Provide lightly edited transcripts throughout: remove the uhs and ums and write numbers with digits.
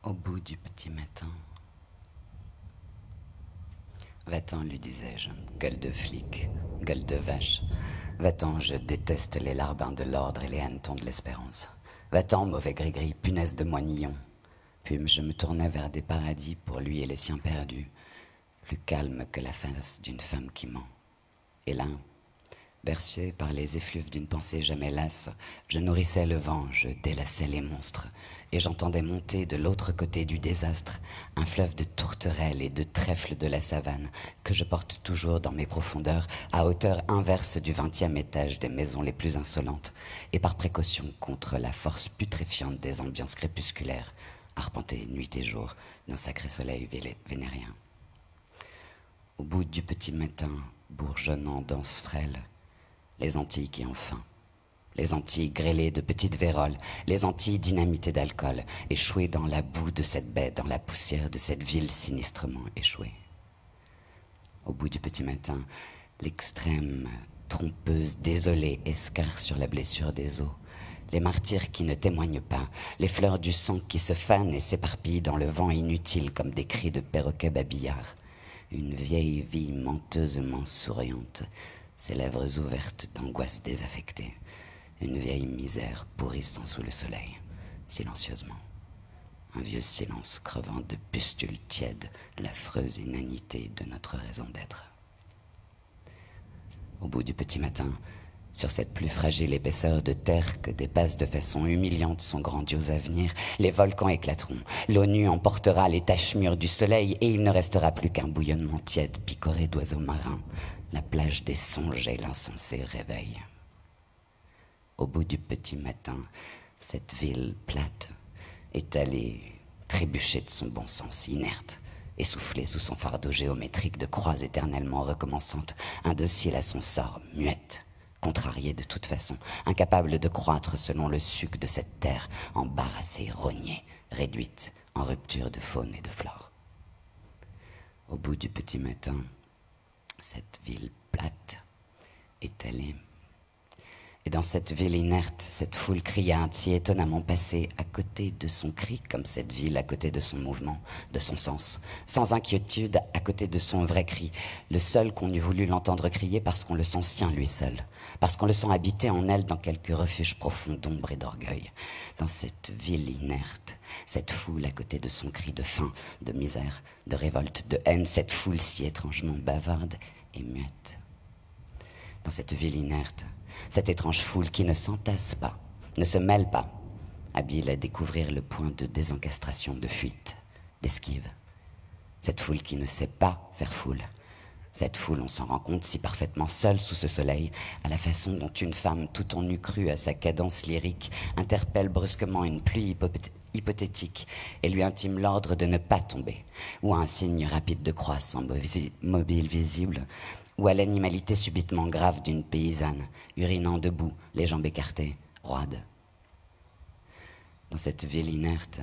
au bout du petit matin. Va-t'en, lui disais-je, gueule de flic, gueule de vache. Va-t'en, je déteste les larbins de l'ordre et les hannetons de l'espérance. Va-t'en, mauvais gris-gris, punaise de moignillon. Puis je me tournai vers des paradis pour lui et les siens perdus, plus calme que la face d'une femme qui ment. Et là, bercé par les effluves d'une pensée jamais lasse, je nourrissais le vent, je délaçais les monstres, et j'entendais monter de l'autre côté du désastre un fleuve de tourterelles et de trèfles de la savane que je porte toujours dans mes profondeurs à hauteur inverse du 20e étage des maisons les plus insolentes, et par précaution contre la force putréfiante des ambiances crépusculaires, arpentées nuit et jour d'un sacré soleil vénérien. Au bout du petit matin, bourgeonnant danse frêle, les Antilles qui ont faim, les Antilles grêlées de petites véroles, les Antilles dynamitées d'alcool, échouées dans la boue de cette baie, dans la poussière de cette ville sinistrement échouée. Au bout du petit matin, l'extrême trompeuse désolée escarre sur la blessure des os, les martyrs qui ne témoignent pas, les fleurs du sang qui se fanent et s'éparpillent dans le vent inutile comme des cris de perroquets babillards, une vieille vie menteusement souriante, ses lèvres ouvertes d'angoisse désaffectée, une vieille misère pourrissant sous le soleil, silencieusement. Un vieux silence crevant de pustules tièdes l'affreuse inanité de notre raison d'être. Au bout du petit matin, sur cette plus fragile épaisseur de terre que dépasse de façon humiliante son grandiose avenir, les volcans éclateront, l'ONU emportera les taches mûres du soleil et il ne restera plus qu'un bouillonnement tiède picoré d'oiseaux marins, la plage des songes et l'insensé réveil. Au bout du petit matin, cette ville plate, étalée, trébuchée de son bon sens, inerte, essoufflée sous son fardeau géométrique de croix éternellement recommençantes, indocile à son sort, muette, contrariée de toute façon, incapable de croître selon le suc de cette terre, embarrassée, rognée, réduite, en rupture de faune et de flore. Au bout du petit matin, cette ville plate, étalée. Et dans cette ville inerte, cette foule criante, si étonnamment passée à côté de son cri, comme cette ville à côté de son mouvement, de son sens, sans inquiétude à côté de son vrai cri, le seul qu'on eût voulu l'entendre crier parce qu'on le sent sien lui seul, parce qu'on le sent habiter en elle dans quelque refuge profond d'ombre et d'orgueil. Dans cette ville inerte, cette foule à côté de son cri de faim, de misère, de révolte, de haine, cette foule si étrangement bavarde et muette. Dans cette ville inerte, cette étrange foule qui ne s'entasse pas, ne se mêle pas, habile à découvrir le point de désencastration, de fuite, d'esquive. Cette foule qui ne sait pas faire foule. Cette foule, on s'en rend compte si parfaitement seule sous ce soleil, à la façon dont une femme, tout en eût cru à sa cadence lyrique, interpelle brusquement une pluie hypothétique et lui intime l'ordre de ne pas tomber, ou à un signe rapide de croix sans mobile visible, ou à l'animalité subitement grave d'une paysanne, urinant debout, les jambes écartées, roide. Dans cette ville inerte,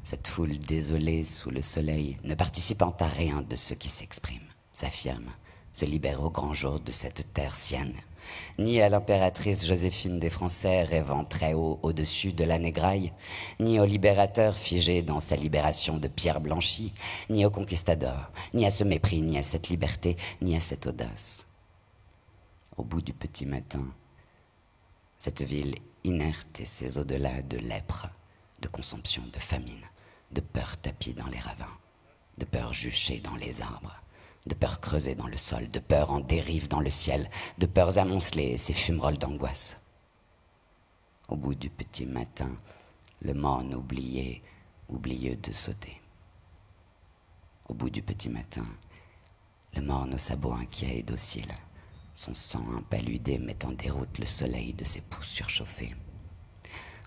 cette foule désolée sous le soleil, ne participant à rien de ce qui s'exprime, s'affirme, se libère au grand jour de cette terre sienne, ni à l'impératrice Joséphine des Français rêvant très haut au-dessus de la négraille, ni au libérateur figé dans sa libération de pierre blanchie, ni au conquistador, ni à ce mépris, ni à cette liberté, ni à cette audace. Au bout du petit matin, cette ville inerte et ses au-delà de lèpre, de consomption, de famine, de peur tapie dans les ravins, de peur juchée dans les arbres, de peurs creusées dans le sol, de peurs en dérive dans le ciel, de peurs amoncelées et ces fumerolles d'angoisse. Au bout du petit matin, le morne oublié, oublieux de sauter. Au bout du petit matin, le morne au sabot inquiet et docile, son sang impaludé met en déroute le soleil de ses pouces surchauffés.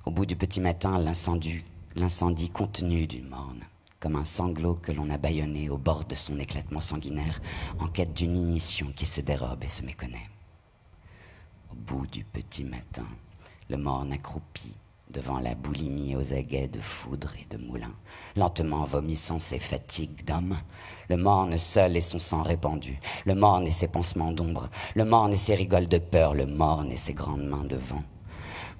Au bout du petit matin, l'incendie contenu d'une morne, comme un sanglot que l'on a bâillonné au bord de son éclatement sanguinaire, en quête d'une ignition qui se dérobe et se méconnaît. Au bout du petit matin, le morne accroupi devant la boulimie aux aguets de foudre et de moulin, lentement vomissant ses fatigues d'homme, le morne seul et son sang répandu, le morne et ses pansements d'ombre, le morne et ses rigoles de peur, le morne et ses grandes mains de vent.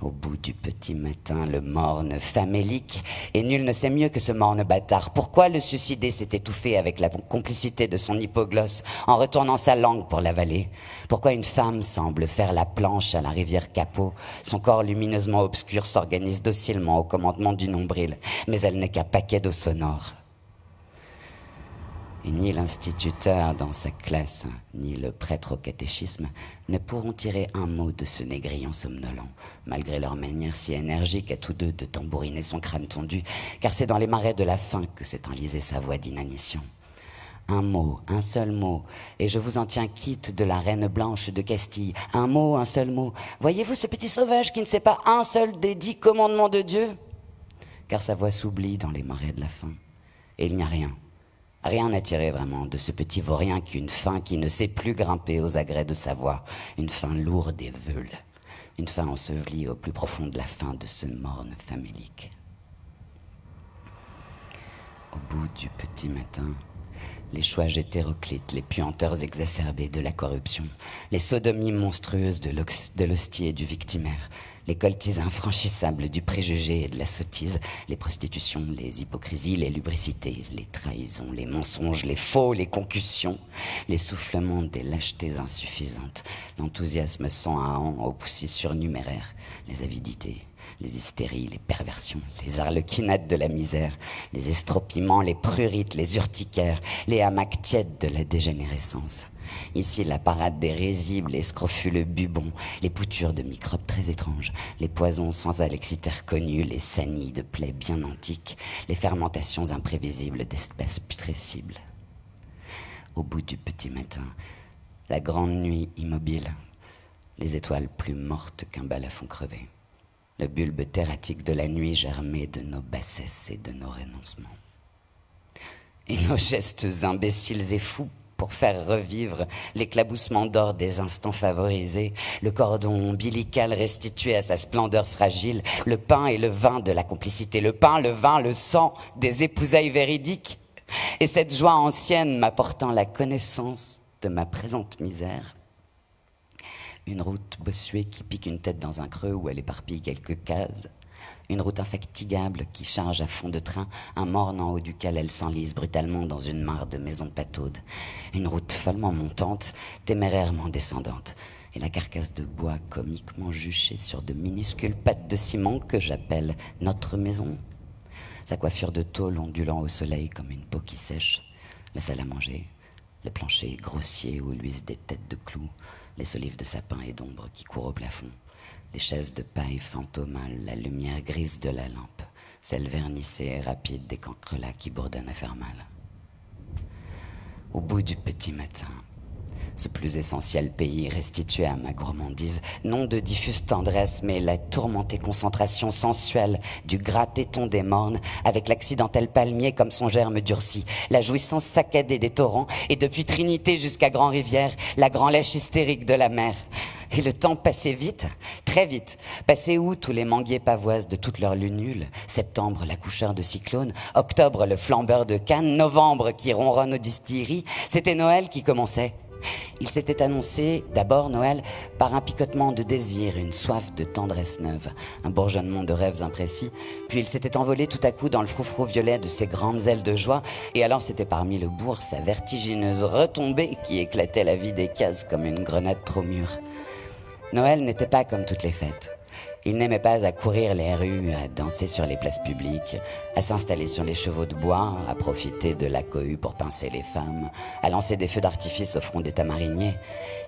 Au bout du petit matin, le morne famélique, et nul ne sait mieux que ce morne bâtard. Pourquoi le suicidé s'est étouffé avec la complicité de son hypoglosse en retournant sa langue pour l'avaler? Pourquoi une femme semble faire la planche à la rivière Capot? Son corps lumineusement obscur s'organise docilement au commandement du nombril, mais elle n'est qu'un paquet d'eau sonore. Et ni l'instituteur dans sa classe, ni le prêtre au catéchisme ne pourront tirer un mot de ce négrillon somnolent, malgré leur manière si énergique à tous deux de tambouriner son crâne tondu, car c'est dans les marais de la faim que s'est enlisée sa voix d'inanition. Un mot, un seul mot, et je vous en tiens quitte de la reine blanche de Castille. Un mot, un seul mot. Voyez-vous ce petit sauvage qui ne sait pas un seul des 10 commandements de Dieu? Car sa voix s'oublie dans les marais de la faim, et il n'y a rien. Rien à tirer vraiment de ce petit vaurien qu'une faim qui ne sait plus grimper aux agrès de sa voix, une faim lourde et veule, une faim ensevelie au plus profond de la faim de ce morne famélique. Au bout du petit matin, les chouages hétéroclites, les puanteurs exacerbées de la corruption, les sodomies monstrueuses de l'hostie et du victimaire, les coltises infranchissables du préjugé et de la sottise, les prostitutions, les hypocrisies, les lubricités, les trahisons, les mensonges, les faux, les concussions, les soufflements des lâchetés insuffisantes, l'enthousiasme sans haant aux poussies surnuméraires, les avidités, les hystéries, les perversions, les arlequinades de la misère, les estropiments, les prurites, les urticaires, les hamacs tièdes de la dégénérescence. Ici, la parade des risibles et scrofuleux bubons, les poutures de microbes très étranges, les poisons sans alexitaire connus, les sanilles de plaies bien antiques, les fermentations imprévisibles d'espèces putrescibles. Au bout du petit matin, la grande nuit immobile, les étoiles plus mortes qu'un balafon crevé, le bulbe terratique de la nuit germé de nos bassesses et de nos renoncements. Et nos gestes imbéciles et fous pour faire revivre l'éclaboussement d'or des instants favorisés, le cordon ombilical restitué à sa splendeur fragile, le pain et le vin de la complicité, le pain, le vin, le sang des épousailles véridiques, et cette joie ancienne m'apportant la connaissance de ma présente misère. Une route bossuée qui pique une tête dans un creux où elle éparpille quelques cases. Une route infatigable qui charge à fond de train un morne en haut duquel elle s'enlise brutalement dans une mare de maisons pataudes. Une route follement montante, témérairement descendante. Et la carcasse de bois comiquement juchée sur de minuscules pattes de ciment que j'appelle notre maison. Sa coiffure de tôle ondulant au soleil comme une peau qui sèche. La salle à manger, le plancher grossier où luisent des têtes de clous, les solives de sapin et d'ombre qui courent au plafond. Les chaises de paille fantomales, la lumière grise de la lampe, celle vernissée et rapide des cancrelats qui bourdonnent à faire mal. Au bout du petit matin, ce plus essentiel pays restitué à ma gourmandise, non de diffuse tendresse, mais la tourmentée concentration sensuelle du gras téton des mornes, avec l'accidentel palmier comme son germe durci, la jouissance saccadée des torrents, et depuis Trinité jusqu'à Grand-Rivière, la grand-lèche hystérique de la mer. Et le temps passait vite, très vite. Passé où tous les manguiers pavoisent de toute leur lunule, septembre l'accoucheur de cyclone, octobre le flambeur de canne, novembre qui ronronne aux distilleries, c'était Noël qui commençait. Il s'était annoncé, d'abord Noël, par un picotement de désir, une soif de tendresse neuve, un bourgeonnement de rêves imprécis, puis il s'était envolé tout à coup dans le froufrou violet de ses grandes ailes de joie, et alors c'était parmi le bourg sa vertigineuse retombée qui éclatait la vie des cases comme une grenade trop mûre. Noël n'était pas comme toutes les fêtes. Il n'aimait pas à courir les rues, à danser sur les places publiques, à s'installer sur les chevaux de bois, à profiter de la cohue pour pincer les femmes, à lancer des feux d'artifice au front des tamariniers.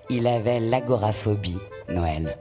Il avait l'agoraphobie, Noël.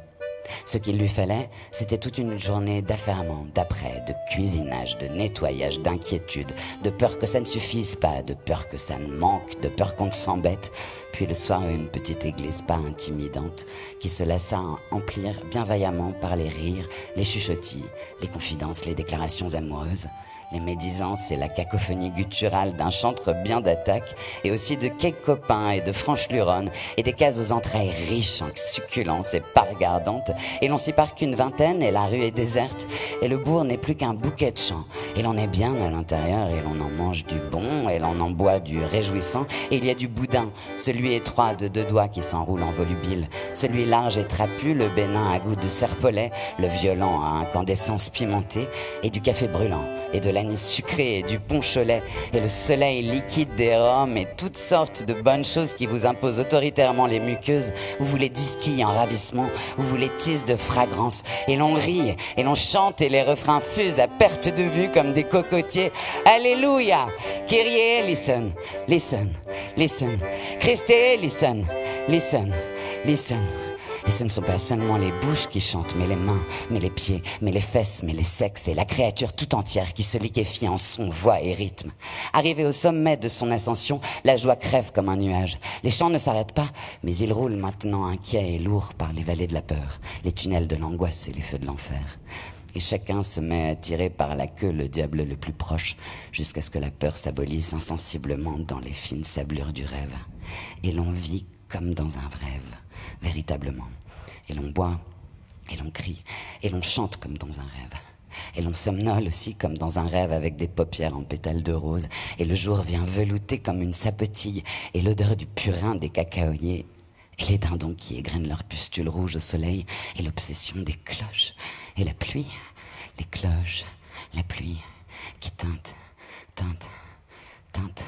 Ce qu'il lui fallait, c'était toute une journée d'affairement, d'après, de cuisinage, de nettoyage, d'inquiétude, de peur que ça ne suffise pas, de peur que ça ne manque, de peur qu'on ne s'embête. Puis le soir, une petite église pas intimidante qui se laissa emplir bien vaillamment par les rires, les chuchotis, les confidences, les déclarations amoureuses, les médisances et la cacophonie gutturale d'un chantre bien d'attaque, et aussi de quelques copains et de franche-luronne, et des cases aux entrailles riches en succulences et parts gardantes, et l'on s'y part qu'une vingtaine, et la rue est déserte, et le bourg n'est plus qu'un bouquet de champs, et l'on est bien à l'intérieur, et l'on en mange du bon, et l'on en boit du réjouissant, et il y a du boudin, celui étroit de 2 doigts qui s'enroule en volubile, celui large et trapu, le bénin à goût de serpolet, le violent à incandescence pimentée, et du café brûlant, et de l'anis sucré, et du punch au lait, et le soleil liquide des rhums, et toutes sortes de bonnes choses qui vous imposent autoritairement les muqueuses, où vous les distillez en ravissement, où vous les tissez de fragrance, et l'on rit, et l'on chante, et les refrains fusent à perte de vue comme des cocotiers. Alléluia! Kyrie, listen, listen, listen. Christe, listen, listen, listen. Et ce ne sont pas seulement les bouches qui chantent, mais les mains, mais les pieds, mais les fesses, mais les sexes, et la créature tout entière qui se liquéfie en son, voix et rythme. Arrivé au sommet de son ascension, la joie crève comme un nuage. Les chants ne s'arrêtent pas, mais ils roulent maintenant inquiets et lourds par les vallées de la peur, les tunnels de l'angoisse et les feux de l'enfer. Et chacun se met à tirer par la queue le diable le plus proche, jusqu'à ce que la peur s'abolisse insensiblement dans les fines sablures du rêve. Et l'on vit comme dans un rêve, véritablement. Et l'on boit, et l'on crie, et l'on chante comme dans un rêve. Et l'on somnole aussi comme dans un rêve avec des paupières en pétales de rose. Et le jour vient velouter comme une sapetille, et l'odeur du purin des cacaoyers, et les dindons qui égrènent leurs pustules rouges au soleil, et l'obsession des cloches, et la pluie, les cloches, la pluie qui teinte, teinte, teinte.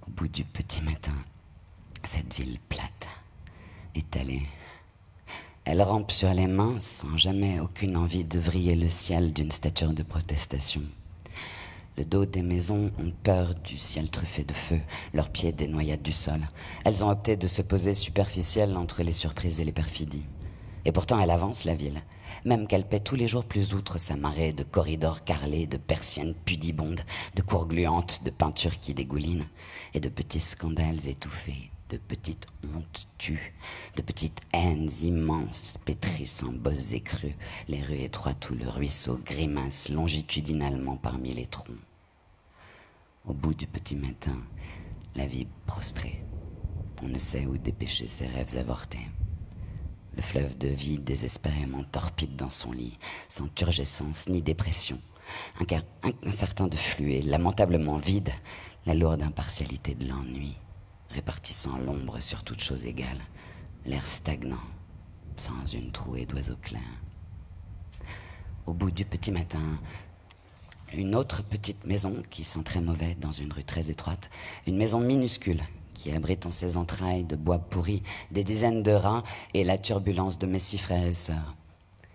Au bout du petit matin, cette ville plate, étalée, elle rampe sur les mains sans jamais aucune envie de vriller le ciel d'une stature de protestation. Le dos des maisons ont peur du ciel truffé de feu, leurs pieds des noyades du sol. Elles ont opté de se poser superficielles entre les surprises et les perfidies. Et pourtant elle avance, la ville, même qu'elle paie tous les jours plus outre sa marée de corridors carrelés, de persiennes pudibondes, de cours gluantes, de peintures qui dégoulinent, et de petits scandales étouffés, de petites hontes tues, de petites haines immenses pétrissent en bosses écrues, les rues étroites où le ruisseau grimace longitudinalement parmi les troncs. Au bout du petit matin, la vie prostrée, on ne sait où dépêcher ses rêves avortés. Le fleuve de vie désespérément torpide dans son lit, sans turgescence ni dépression, incertain de flux et lamentablement vide, la lourde impartialité de l'ennui, répartissant l'ombre sur toute chose égale, l'air stagnant, sans une trouée d'oiseaux clairs. Au bout du petit matin, une autre petite maison qui sent très mauvais dans une rue très étroite, une maison minuscule qui abrite en ses entrailles de bois pourri des dizaines de rats et la turbulence de mes 6 frères et sœurs.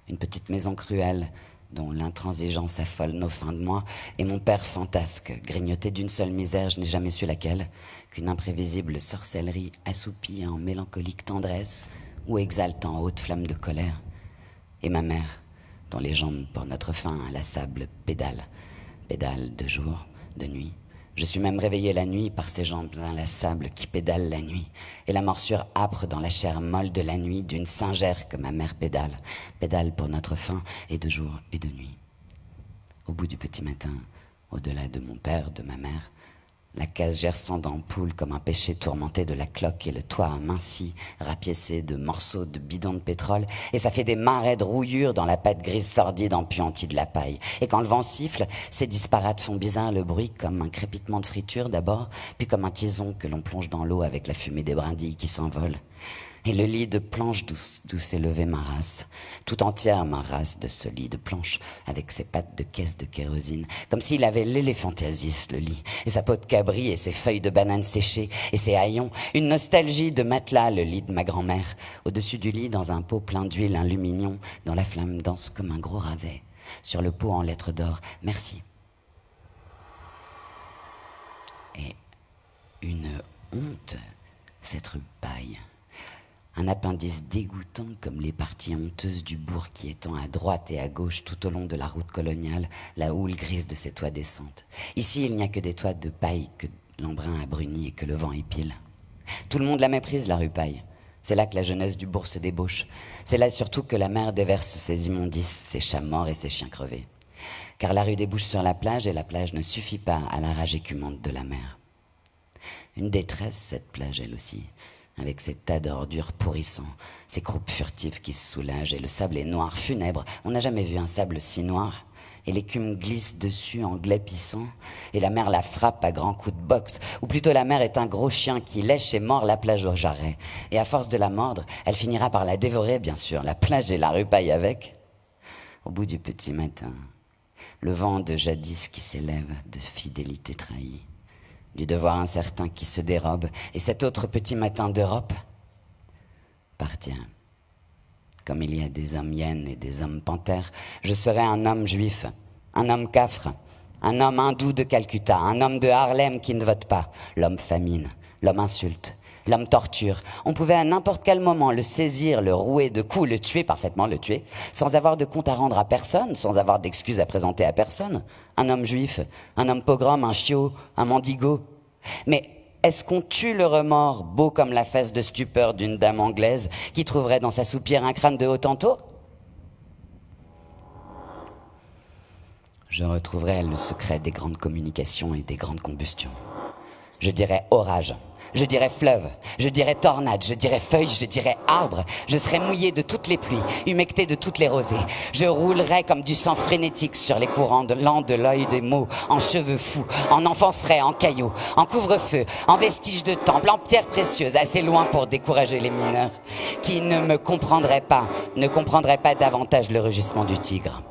Une petite maison cruelle dont l'intransigeance affole nos fins de mois, et mon père fantasque, grignoté d'une seule misère, je n'ai jamais su laquelle, qu'une imprévisible sorcellerie assoupie en mélancolique tendresse ou exalte en haute flamme de colère. Et ma mère, dont les jambes pour notre faim inlassable pédalent de jour, de nuit. Je suis même réveillé la nuit par ces jambes inlassables qui pédalent la nuit, et la morsure âpre dans la chair molle de la nuit d'une singère que ma mère pédale pour notre faim, et de jour et de nuit. Au bout du petit matin, au-delà de mon père, de ma mère, la case gerçant d'ampoule comme un péché tourmenté de la cloque et le toit aminci, rapiécé de morceaux de bidons de pétrole, et ça fait des marais de rouillure dans la pâte grise sordide empuantie de la paille. Et quand le vent siffle, ces disparates font bizarre le bruit comme un crépitement de friture d'abord, puis comme un tison que l'on plonge dans l'eau avec la fumée des brindilles qui s'envolent. Et le lit de planche d'où s'est levée ma race, tout entière ma race de ce lit de planche, avec ses pattes de caisse de kérosine, comme s'il avait l'éléphantiasis, le lit, et sa peau de cabri, et ses feuilles de banane séchées, et ses haillons, une nostalgie de matelas, le lit de ma grand-mère, au-dessus du lit, dans un pot plein d'huile, un lumignon, dont la flamme danse comme un gros ravet, sur le pot en lettres d'or, merci. Et une honte, cette rue paille. Un appendice dégoûtant comme les parties honteuses du bourg qui étend à droite et à gauche tout au long de la route coloniale, la houle grise de ses toits descentes. Ici, il n'y a que des toits de paille que l'embrun a bruni et que le vent épile. Tout le monde l'a méprise, la rue Paille. C'est là que la jeunesse du bourg se débauche. C'est là surtout que la mer déverse ses immondices, ses chats morts et ses chiens crevés. car la rue débouche sur la plage et la plage ne suffit pas à la rage écumante de la mer. Une détresse, cette plage, elle aussi, avec ses tas d'ordures pourrissants, ses croupes furtives qui se soulagent, et le sable est noir, funèbre. On n'a jamais vu un sable si noir. Et l'écume glisse dessus en glapissant, et la mer la frappe à grands coups de boxe, ou plutôt la mer est un gros chien qui lèche et mord la plage au jarret. Et à force de la mordre, elle finira par la dévorer, bien sûr, la plage et la rue paille avec. Au bout du petit matin, le vent de jadis qui s'élève, de fidélité trahie, du devoir incertain qui se dérobe, et cet autre petit matin d'Europe, partir. Comme il y a des hommes hyènes et des hommes panthères, je serai un homme juif, un homme cafre, un homme hindou de Calcutta, un homme de Harlem qui ne vote pas, l'homme famine, l'homme insulte, l'homme torture. On pouvait à n'importe quel moment le saisir, le rouer de coups, le tuer, parfaitement le tuer, sans avoir de compte à rendre à personne, sans avoir d'excuses à présenter à personne. Un homme juif, un homme pogrom, un chiot, un mendigo. Mais est-ce qu'on tue le remords, beau comme la face de stupeur d'une dame anglaise qui trouverait dans sa soupière un crâne de Hottentot? Je retrouverai le secret des grandes communications et des grandes combustions. Je dirais orage, je dirais fleuve, je dirais tornade, je dirais feuille, je dirais arbre. Je serais mouillé de toutes les pluies, humecté de toutes les rosées. Je roulerais comme du sang frénétique sur les courants lents de l'œil des mots, en cheveux fous, en enfants frais, en cailloux, en couvre-feu, en vestiges de temple, en pierres précieuses, assez loin pour décourager les mineurs, qui ne comprendraient pas davantage le rugissement du tigre.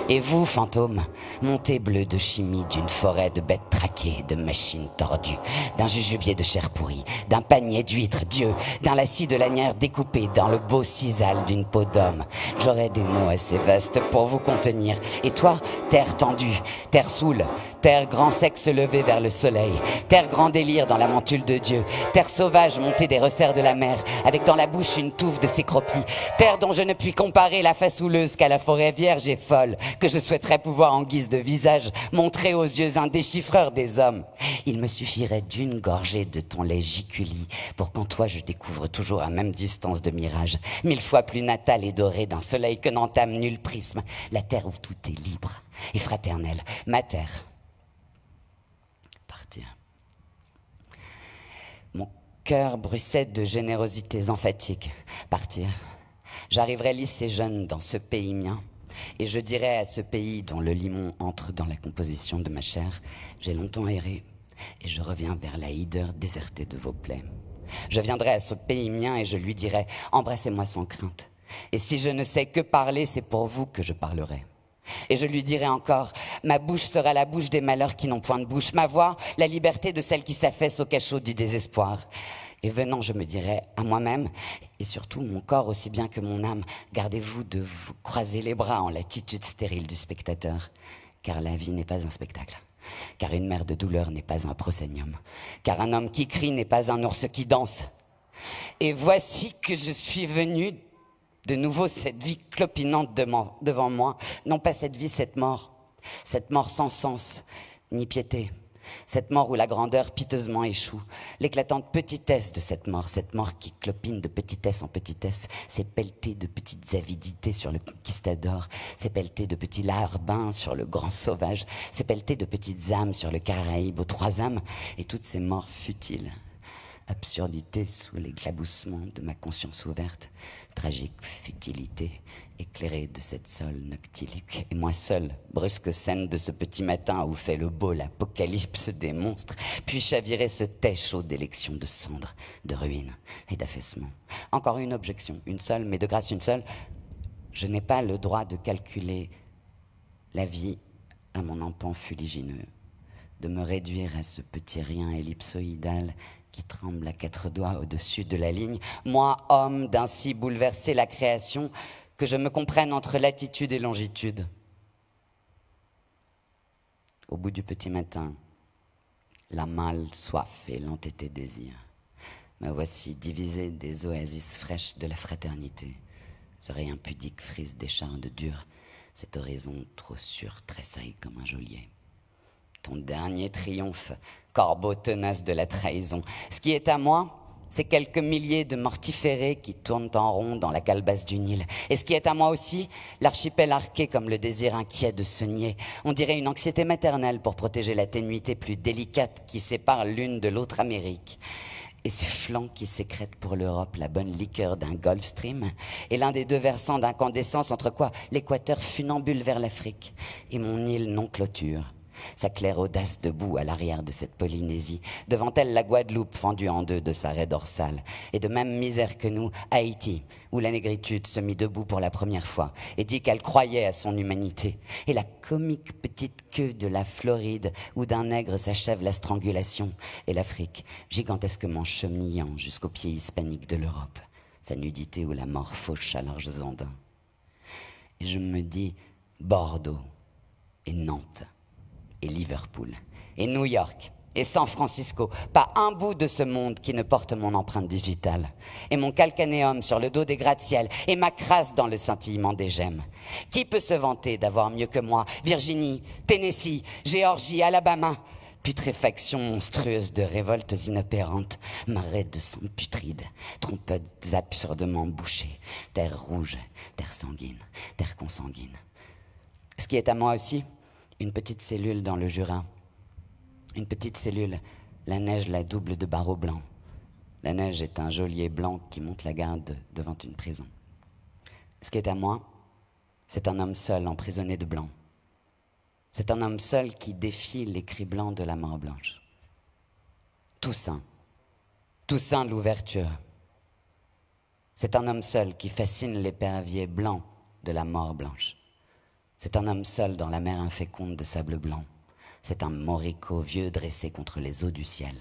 Et vous, fantômes, montez bleu de chimie d'une forêt de bêtes traquées, de machines tordues, d'un jujubier de chair pourrie, d'un panier d'huîtres, Dieu, d'un lacis de lanière découpé dans le beau sisal d'une peau d'homme. J'aurai des mots assez vastes pour vous contenir. Et toi, terre tendue, terre saoule, terre grand sexe levé vers le soleil, terre grand délire dans la mantule de Dieu, terre sauvage montée des resserres de la mer, avec dans la bouche une touffe de ses cropis, terre dont je ne puis comparer la face houleuse qu'à la forêt vierge et folle, que je souhaiterais pouvoir en guise de visage montrer aux yeux indéchiffreurs des hommes. Il me suffirait d'une gorgée de ton lait giculi pour qu'en toi je découvre toujours à même distance de mirage, 1000 fois plus natal et doré d'un soleil que n'entame nul prisme, la terre où tout est libre et fraternel, ma terre. Partir. Mon cœur bruissait de générosités emphatiques. Partir. J'arriverai lisse et jeune dans ce pays mien, et je dirai à ce pays dont le limon entre dans la composition de ma chair, j'ai longtemps erré, et je reviens vers la hideur désertée de vos plaies. Je viendrai à ce pays mien et je lui dirai, embrassez-moi sans crainte. Et si je ne sais que parler, c'est pour vous que je parlerai. Et je lui dirai encore, ma bouche sera la bouche des malheurs qui n'ont point de bouche, ma voix, la liberté de celle qui s'affaisse au cachot du désespoir. Et venant, je me dirai à moi-même, et surtout mon corps aussi bien que mon âme, gardez-vous de vous croiser les bras en l'attitude stérile du spectateur, car la vie n'est pas un spectacle, car une mer de douleur n'est pas un proscenium, car un homme qui crie n'est pas un ours qui danse. Et voici que je suis venu de nouveau cette vie clopinante devant moi, non pas cette vie, cette mort sans sens ni piété. Cette mort où la grandeur piteusement échoue, l'éclatante petitesse de cette mort qui clopine de petitesse en petitesse, c'est pelleté de petites avidités sur le conquistador, c'est pelleté de petits larbins sur le grand sauvage, c'est pelleté de petites âmes sur le Caraïbe aux 3 âmes, et toutes ces morts futiles, absurdités sous l'éclaboussement de ma conscience ouverte, tragique futilité, éclairée de cette sol noctiluque. Et moi seul, brusque scène de ce petit matin où fait le beau l'apocalypse des monstres, puis chavirer ce tais chaud d'élection de cendres, de ruines et d'affaissement. Encore une objection, une seule, mais de grâce une seule. Je n'ai pas le droit de calculer la vie à mon empan fuligineux, de me réduire à ce petit rien ellipsoïdal qui tremble à 4 doigts au-dessus de la ligne, moi, homme, d'ainsi bouleverser la création, que je me comprenne entre latitude et longitude. Au bout du petit matin, la mâle soif et l'entêté désir, me voici divisé des oasis fraîches de la fraternité, ce rayon pudique frise des chardes dures, cet horizon trop sûr tressaille comme un geôlier. Ton dernier triomphe, corbeau tenace de la trahison. Ce qui est à moi, ces quelques milliers de mortiférés qui tournent en rond dans la calebasse du Nil. Et ce qui est à moi aussi, l'archipel arqué comme le désir inquiet de se nier. On dirait une anxiété maternelle pour protéger la ténuité plus délicate qui sépare l'une de l'autre Amérique. Et ces flancs qui sécrètent pour l'Europe la bonne liqueur d'un Gulf Stream, et l'un des deux versants d'incandescence entre quoi l'équateur funambule vers l'Afrique, et mon île non clôture. Sa claire audace debout à l'arrière de cette Polynésie, devant elle la Guadeloupe fendue en deux de sa raie dorsale, et de même misère que nous, Haïti, où la négritude se mit debout pour la première fois et dit qu'elle croyait à son humanité, et la comique petite queue de la Floride, où d'un nègre s'achève la strangulation, et l'Afrique, gigantesquement cheminant jusqu'aux pieds hispaniques de l'Europe, sa nudité où la mort fauche à larges andins. Et je me dis Bordeaux et Nantes, et Liverpool, et New York, et San Francisco, pas un bout de ce monde qui ne porte mon empreinte digitale, et mon calcanéum sur le dos des gratte-ciel, et ma crasse dans le scintillement des gemmes. Qui peut se vanter d'avoir mieux que moi Virginie, Tennessee, Géorgie, Alabama, putréfaction monstrueuse de révoltes inopérantes, marée de sang putride, trompettes absurdement bouchées, terre rouge, terre sanguine, terre consanguine. Ce qui est à moi aussi, une petite cellule dans le Jura. Une petite cellule, la neige la double de barreaux blancs. La neige est un geôlier blanc qui monte la garde devant une prison. Ce qui est à moi, c'est un homme seul emprisonné de blanc. C'est un homme seul qui défie les cris blancs de la mort blanche. Toussaint l'ouverture. C'est un homme seul qui fascine l'épervier blanc de la mort blanche. C'est un homme seul dans la mer inféconde de sable blanc. C'est un moricaud vieux dressé contre les eaux du ciel.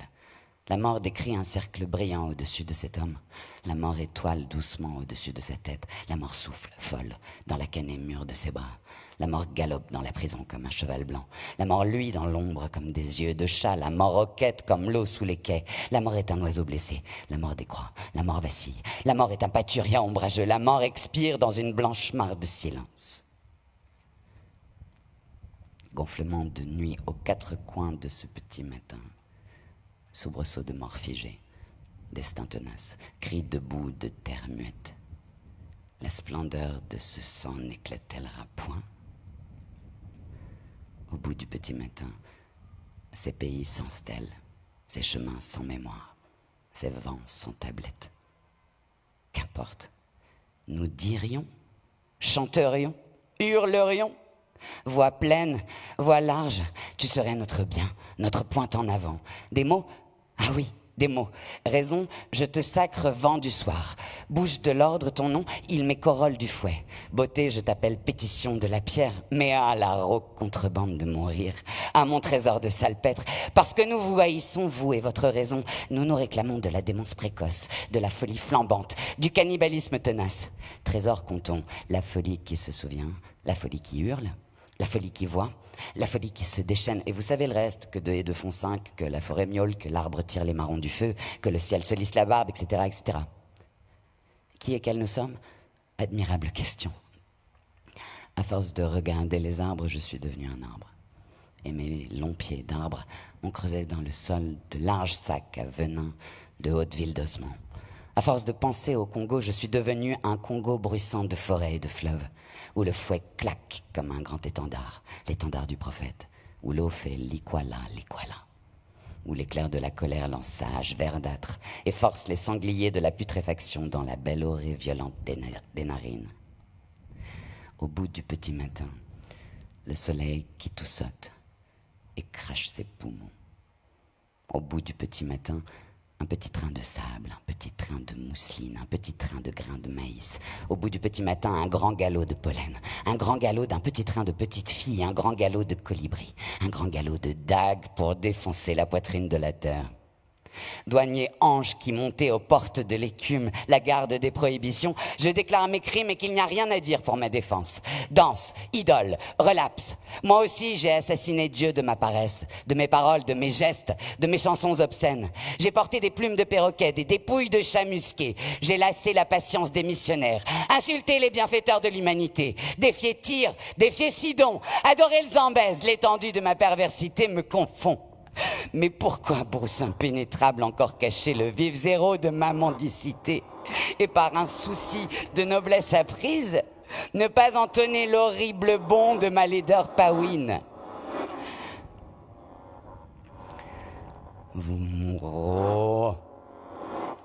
La mort décrit un cercle brillant au-dessus de cet homme. La mort étoile doucement au-dessus de sa tête. La mort souffle, folle, dans la canne mûre de ses bras. La mort galope dans la prison comme un cheval blanc. La mort luit dans l'ombre comme des yeux de chat. La mort roquette comme l'eau sous les quais. La mort est un oiseau blessé. La mort décroît. La mort vacille. La mort est un pâturien ombrageux. La mort expire dans une blanche mare de silence. Gonflement de nuit aux quatre coins de ce petit matin. Soubresaut de mort figée, destin tenace, cri debout de terre muette. La splendeur de ce sang n'éclatera point. Au bout du petit matin, ces pays sans stèles, ces chemins sans mémoire, ces vents sans tablette. Qu'importe, nous dirions, chanterions, hurlerions. Voix pleine, voix large, tu serais notre bien, notre pointe en avant. Des mots, ah oui, des mots. Raison, je te sacre vent du soir. Bouche de l'ordre, ton nom, il m'est corolle du fouet. Beauté, je t'appelle pétition de la pierre. Mais à la rauque contrebande de mon rire, à mon trésor de salpêtre. Parce que nous vous haïssons, vous et votre raison. Nous nous réclamons de la démence précoce, de la folie flambante, du cannibalisme tenace. Trésor comptons, la folie qui se souvient, la folie qui hurle, la folie qui voit, la folie qui se déchaîne. Et vous savez le reste, que deux et deux font cinq, que la forêt miaule, que l'arbre tire les marrons du feu, que le ciel se lisse la barbe, etc., etc. Qui et quels nous sommes? Admirable question. À force de regarder les arbres, je suis devenu un arbre. Et mes longs pieds d'arbre ont creusé dans le sol de larges sacs à venin de hautes villes d'ossements. À force de penser au Congo, je suis devenu un Congo bruissant de forêts et de fleuves, où le fouet claque comme un grand étendard, l'étendard du prophète, où l'eau fait likwala, likwala, où l'éclair de la colère lance sa hache verdâtre et force les sangliers de la putréfaction dans la belle orée violente des narines. Au bout du petit matin, le soleil qui tout saute et crache ses poumons. Au bout du petit matin, un petit train de sable, un petit train de mousseline, un petit train de grains de maïs. Au bout du petit matin, un grand galop de pollen, un grand galop d'un petit train de petites filles, un grand galop de colibris, un grand galop de dagues pour défoncer la poitrine de la terre. Douanier ange qui montait aux portes de l'écume, la garde des prohibitions, je déclare mes crimes et qu'il n'y a rien à dire pour ma défense. Danse, idole, relapse. Moi aussi j'ai assassiné Dieu de ma paresse, de mes paroles, de mes gestes, de mes chansons obscènes. J'ai porté des plumes de perroquet, des dépouilles de chats musqués. J'ai lassé la patience des missionnaires, insulté les bienfaiteurs de l'humanité, défié Tyr, défié Sidon, adoré le Zambèze. L'étendue de ma perversité me confond. Mais pourquoi, brousse impénétrable, encore cacher le vif zéro de ma mendicité? Et par un souci de noblesse apprise, ne pas entonner l'horrible bond de ma laideur paouine. Vous mourrez,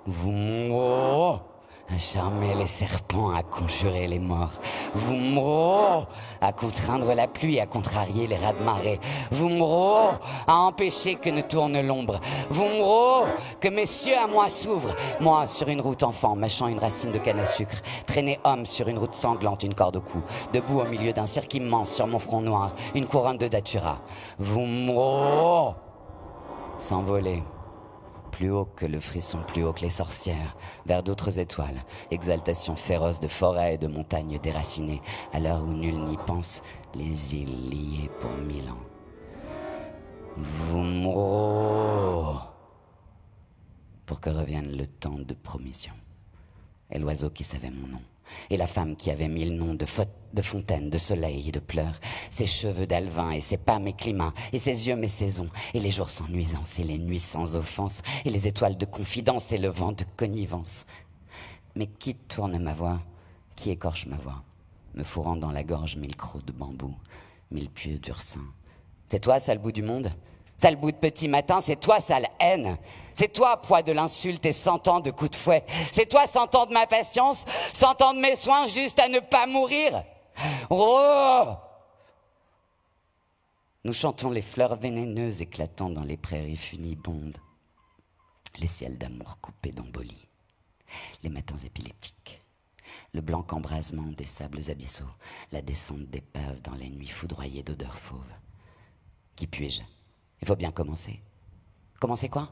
vous mourrez, à charmer les serpents, à conjurer les morts. Vous mourrez, à contraindre la pluie, à contrarier les rats de marée. Vous mourrez, à empêcher que ne tourne l'ombre. Vous mourrez, que mes cieux à moi s'ouvrent. Moi, sur une route enfant, mâchant une racine de canne à sucre. Traîné homme sur une route sanglante, une corde au cou. Debout au milieu d'un cirque immense, sur mon front noir, une couronne de datura. Vous mourrez, s'envoler. Plus haut que le frisson, plus haut que les sorcières, vers d'autres étoiles, exaltation féroce de forêts et de montagnes déracinées, à l'heure où nul n'y pense, les îles liées pour 1000 ans. Vous mourrez, pour que revienne le temps de promission. Et l'oiseau qui savait mon nom, et la femme qui avait 1000 noms de fontaines, de soleil et de pleurs, ses cheveux d'alvin et ses pas mes climats, et ses yeux mes saisons, et les jours sans nuisance et les nuits sans offense, et les étoiles de confidence et le vent de connivence. Mais qui tourne ma voix, qui écorche ma voix, me fourrant dans la gorge 1000 crocs de bambou, 1000 pieux d'ursin. C'est toi, sale bout du monde? Sale bout de petit matin, c'est toi, sale haine. C'est toi, poids de l'insulte et 100 ans de coups de fouet. C'est toi, 100 ans de ma patience, 100 ans de mes soins juste à ne pas mourir. Oh! Nous chantons les fleurs vénéneuses éclatant dans les prairies funibondes, les ciels d'amour coupés d'embolie, les matins épileptiques, le blanc embrasement des sables abyssaux, la descente d'épaves dans les nuits foudroyées d'odeurs fauves. Qui puis-je? Il faut bien commencer. Commencer quoi?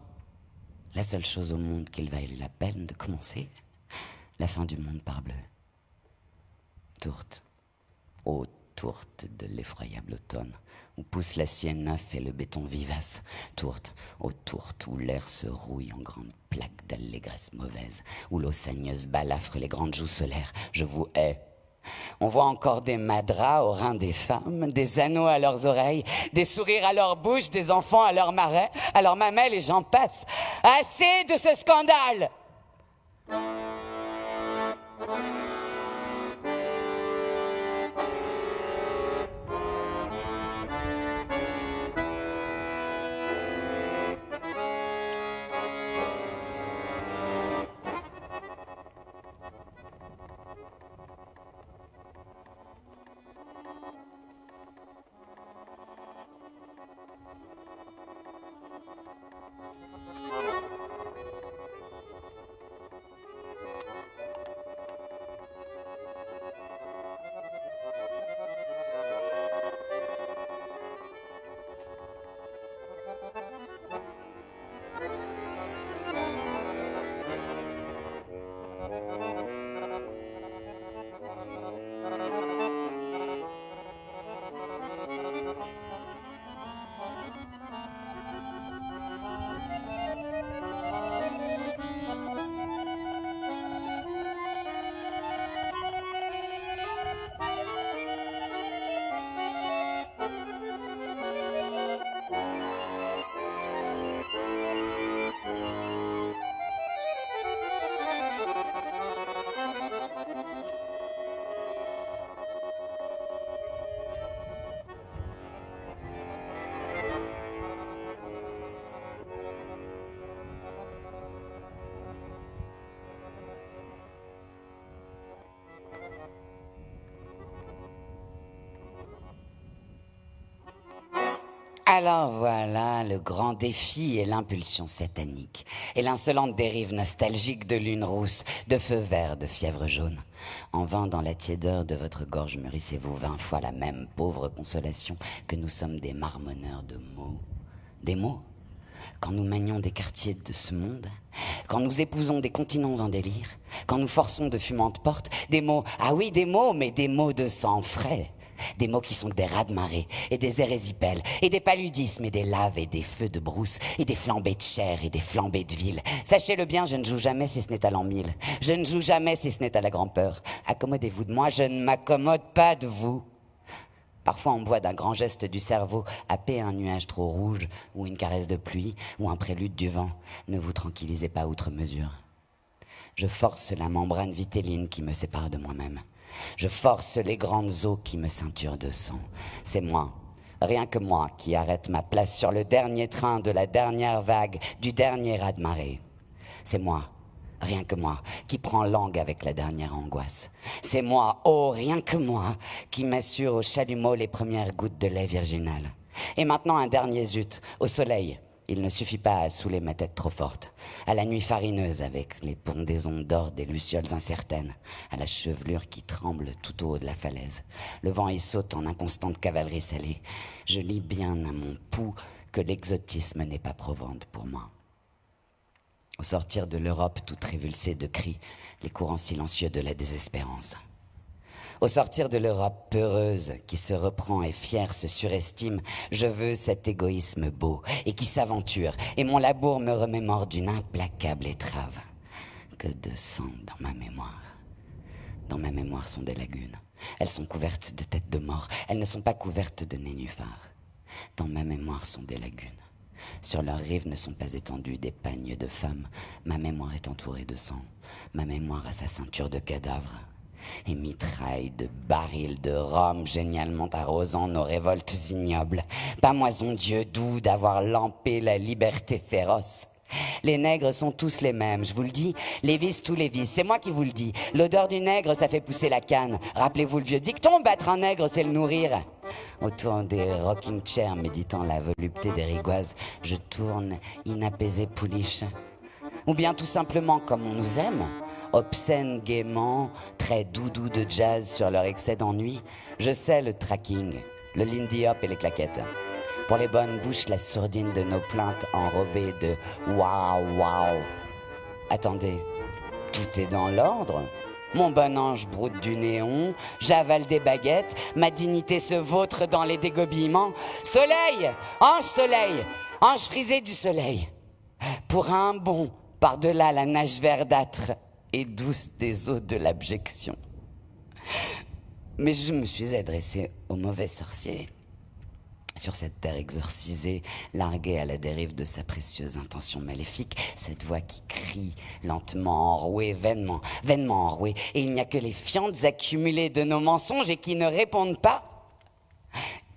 La seule chose au monde qu'il vaille la peine de commencer, la fin du monde parbleu. Tourte, ô tourte de l'effroyable automne, où pousse l'acier neuf et le béton vivace. Tourte, ô tourte où l'air se rouille en grandes plaques d'allégresse mauvaise, où l'eau saigneuse balafre les grandes joues solaires. Je vous hais. On voit encore des madras aux reins des femmes, des anneaux à leurs oreilles, des sourires à leur bouche, des enfants à leurs marais, à leurs mamelles, et j'en passe. Assez de ce scandale! Alors voilà le grand défi et l'impulsion satanique, et l'insolente dérive nostalgique de lune rousse, de feu vert, de fièvre jaune. En vain dans la tiédeur de votre gorge mûrissez-vous 20 fois la même pauvre consolation que nous sommes des marmonneurs de mots. Des mots? Quand nous manions des quartiers de ce monde, quand nous épousons des continents en délire, quand nous forçons de fumantes portes, des mots, ah oui des mots, mais des mots de sang frais. Des mots qui sont des rats de marée, et des érésipèles, et des paludismes, et des laves, et des feux de brousse, et des flambées de chair, et des flambées de ville. Sachez-le bien, je ne joue jamais si ce n'est à l'an 1000. Je ne joue jamais si ce n'est à la grand-peur. Accommodez-vous de moi, je ne m'accommode pas de vous. Parfois on boit d'un grand geste du cerveau, happer un nuage trop rouge, ou une caresse de pluie, ou un prélude du vent. Ne vous tranquillisez pas outre mesure. Je force la membrane vitelline qui me sépare de moi-même. Je force les grandes eaux qui me ceinturent de sang. C'est moi, rien que moi, qui arrête ma place sur le dernier train de la dernière vague, du dernier raz-de-marée. C'est moi, rien que moi, qui prends langue avec la dernière angoisse. C'est moi, oh, rien que moi, qui m'assure au chalumeau les premières gouttes de lait virginal. Et maintenant un dernier zut, au soleil. Il ne suffit pas à saouler ma tête trop forte, à la nuit farineuse avec les pendaisons d'or des lucioles incertaines, à la chevelure qui tremble tout au haut de la falaise. Le vent y saute en inconstante cavalerie salée. Je lis bien à mon pouls que l'exotisme n'est pas provende pour moi. Au sortir de l'Europe toute révulsée de cris, les courants silencieux de la désespérance. Au sortir de l'Europe peureuse qui se reprend et fière se surestime, je veux cet égoïsme beau et qui s'aventure, et mon labour me remémore d'une implacable étrave. Que de sang dans ma mémoire. Dans ma mémoire sont des lagunes. Elles sont couvertes de têtes de mort. Elles ne sont pas couvertes de nénuphars. Dans ma mémoire sont des lagunes. Sur leurs rives ne sont pas étendus des pagnes de femmes. Ma mémoire est entourée de sang. Ma mémoire a sa ceinture de cadavres. Et mitraille de barils de rhum génialement arrosant nos révoltes ignobles. Pamoison Dieu doux d'avoir lampé la liberté féroce. Les nègres sont tous les mêmes, je vous le dis, les vices tous les vices, c'est moi qui vous le dis. L'odeur du nègre, ça fait pousser la canne. Rappelez-vous le vieux dicton, battre un nègre, c'est le nourrir. Autour des rocking chairs, méditant la volupté des rigoises, je tourne inapaisé pouliche. Ou bien tout simplement comme on nous aime, obscène gaiement, très doudou de jazz sur leur excès d'ennui. Je sais le tracking, le lindy hop et les claquettes. Pour les bonnes bouches, la sourdine de nos plaintes enrobées de waouh waouh. Attendez, tout est dans l'ordre. Mon bon ange broute du néon, j'avale des baguettes, ma dignité se vautre dans les dégobillements. Soleil, ange frisé du soleil. Pour un bond par-delà la nage verdâtre et douce des eaux de l'abjection. Mais je me suis adressé au mauvais sorcier. Sur cette terre exorcisée, larguée à la dérive de sa précieuse intention maléfique, cette voix qui crie, lentement enrouée, vainement enrouée, et il n'y a que les fientes accumulées de nos mensonges et qui ne répondent pas.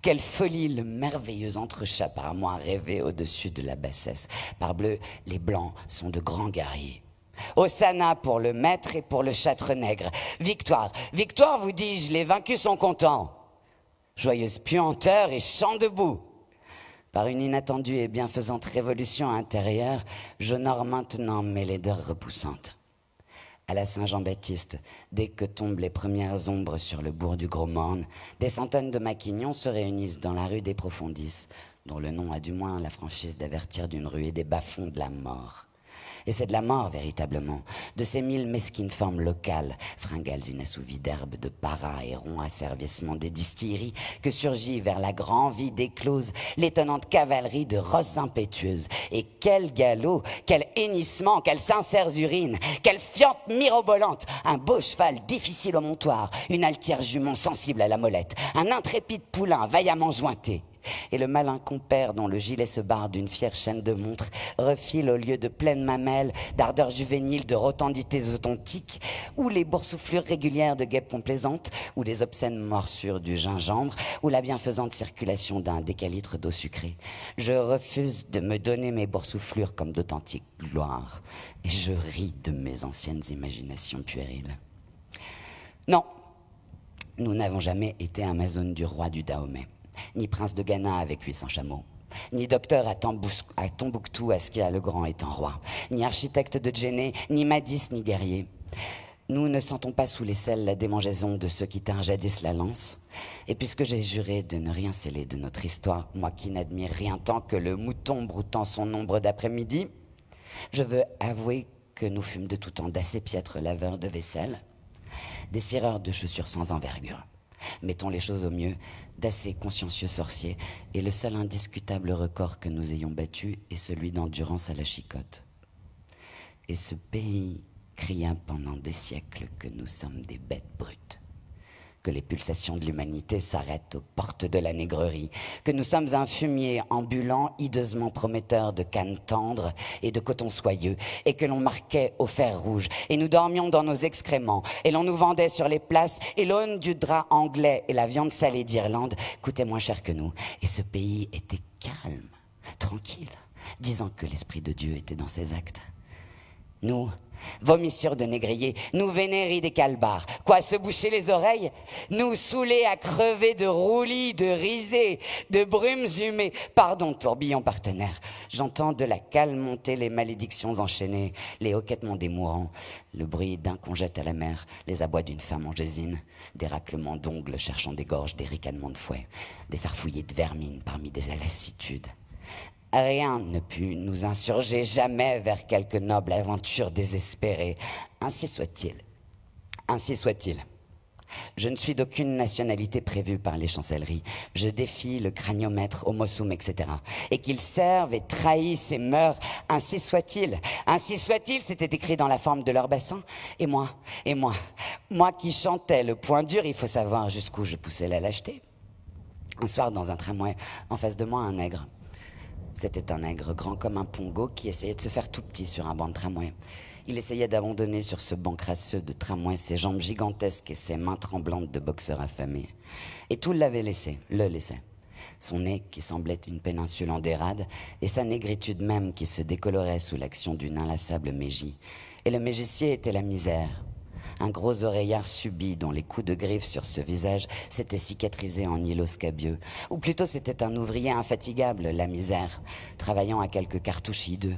Quelle folie le merveilleux entrechat par moi rêvé au-dessus de la bassesse. Parbleu, les blancs sont de grands guerriers. Hosanna pour le maître et pour le châtre nègre. Victoire, victoire vous dis-je, les vaincus sont contents. Joyeuse puanteur et chant debout. Par une inattendue et bienfaisante révolution intérieure, j'honore maintenant mes laideurs repoussantes. À la Saint-Jean-Baptiste, dès que tombent les premières ombres sur le bourg du Gros-Morne, des centaines de maquignons se réunissent dans la rue des Profondis, dont le nom a du moins la franchise d'avertir d'une ruée des bas-fonds de la mort. Et c'est de la mort, véritablement, de ces 1000 mesquines formes locales, fringales inassouvies d'herbes, de paras et ronds asservissements des distilleries, que surgit vers la grande vie d'éclose l'étonnante cavalerie de rosses impétueuses. Et quel galop, quel hennissement, quelles sincères urines, quelle fiente mirobolante, un beau cheval difficile au montoir, une altière jument sensible à la molette, un intrépide poulain vaillamment jointé. Et le malin compère dont le gilet se barre d'une fière chaîne de montre refile au lieu de pleines mamelles, d'ardeur juvénile, de rotandités authentiques, ou les boursouflures régulières de guêpes complaisantes, ou les obscènes morsures du gingembre, ou la bienfaisante circulation d'un décalitre d'eau sucrée. Je refuse de me donner mes boursouflures comme d'authentiques gloires, et je ris de mes anciennes imaginations puériles. Non, nous n'avons jamais été Amazone du roi du Dahomey, ni prince de Ghana avec 800 chameaux, ni docteur à Tombouctou Askia le Grand étant roi, ni architecte de Djenné, ni Madis, ni guerrier. Nous ne sentons pas sous l'aisselle la démangeaison de ceux qui tinrent jadis la lance. Et puisque j'ai juré de ne rien sceller de notre histoire, moi qui n'admire rien tant que le mouton broutant son ombre d'après-midi, je veux avouer que nous fûmes de tout temps d'assez piètres laveurs de vaisselle, des cireurs de chaussures sans envergure. Mettons les choses au mieux, d'assez consciencieux sorciers, et le seul indiscutable record que nous ayons battu est celui d'endurance à la chicotte. Et ce pays cria pendant des siècles que nous sommes des bêtes brutes. que les pulsations de l'humanité s'arrêtent aux portes de la négrerie, que nous sommes un fumier ambulant hideusement prometteur de cannes tendres et de coton soyeux, et que l'on marquait au fer rouge, et nous dormions dans nos excréments, et l'on nous vendait sur les places, et l'aune du drap anglais et la viande salée d'Irlande coûtaient moins cher que nous, et ce pays était calme, tranquille, disant que l'Esprit de Dieu était dans ses actes. Nous, vomissures de négriers, nous vénéris des calbars. Quoi, se boucher les oreilles? Nous saoulés à crever de roulis, de risées, de brumes humées. Pardon, tourbillon partenaire. J'entends de la cale monter les malédictions enchaînées, les hoquetements des mourants, le bruit d'un qu'on jette à la mer, les abois d'une femme en gésine, des raclements d'ongles cherchant des gorges, des ricanements de fouet, des farfouillis de vermine parmi des lassitudes. Rien ne put nous insurger jamais vers quelque noble aventure désespérée. Ainsi soit-il. Ainsi soit-il. Je ne suis d'aucune nationalité prévue par les chancelleries. Je défie le craniomètre, homo sum, etc. Et qu'ils servent et trahissent et meurent, ainsi soit-il. Ainsi soit-il, c'était écrit dans la forme de leur bassin. Et moi qui chantais le point dur, il faut savoir jusqu'où je poussais la lâcheté. Un soir, dans un tramway, en face de moi, un nègre. C'était un nègre grand comme un pongo qui essayait de se faire tout petit sur un banc de tramway. Il essayait d'abandonner sur ce banc crasseux de tramway ses jambes gigantesques et ses mains tremblantes de boxeur affamé. Et tout l'avait laissé, le laissait. Son nez qui semblait une péninsule en dérade et sa négritude même qui se décolorait sous l'action d'une inlassable mégie. Et le mégicier était la misère. Un gros oreillard subi dont les coups de griffe sur ce visage s'étaient cicatrisés en îlots scabieux. Ou plutôt c'était un ouvrier infatigable, la misère, travaillant à quelques cartouches hideux.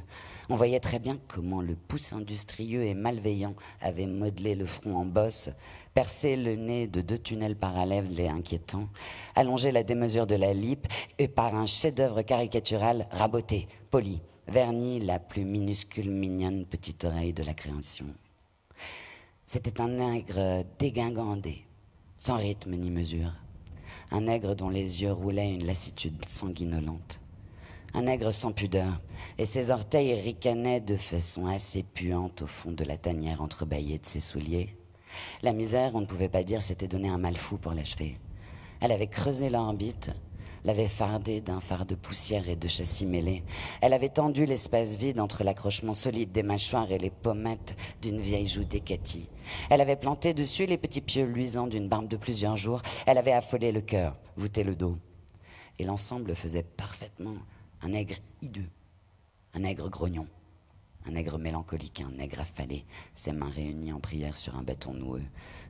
On voyait très bien comment le pouce industrieux et malveillant avait modelé le front en bosse, percé le nez de 2 tunnels parallèles et inquiétants, allongé la démesure de la lippe et par un chef-d'œuvre caricatural raboté, poli, verni la plus minuscule mignonne petite oreille de la création. C'était un nègre dégingandé, sans rythme ni mesure. Un nègre dont les yeux roulaient une lassitude sanguinolente. Un nègre sans pudeur, et ses orteils ricanaient de façon assez puante au fond de la tanière entrebâillée de ses souliers. La misère, on ne pouvait pas dire, s'était donné un mal fou pour l'achever. Elle avait creusé l'orbite, l'avait fardé d'un phare de poussière et de châssis mêlés. Elle avait tendu l'espace vide entre l'accrochement solide des mâchoires et les pommettes d'une vieille joue décatie. Elle avait planté dessus les petits pieux luisants d'une barbe de plusieurs jours. Elle avait affolé le cœur, voûté le dos. Et l'ensemble faisait parfaitement un nègre hideux, un nègre grognon, un nègre mélancolique, un nègre affalé, ses mains réunies en prière sur un bâton noueux,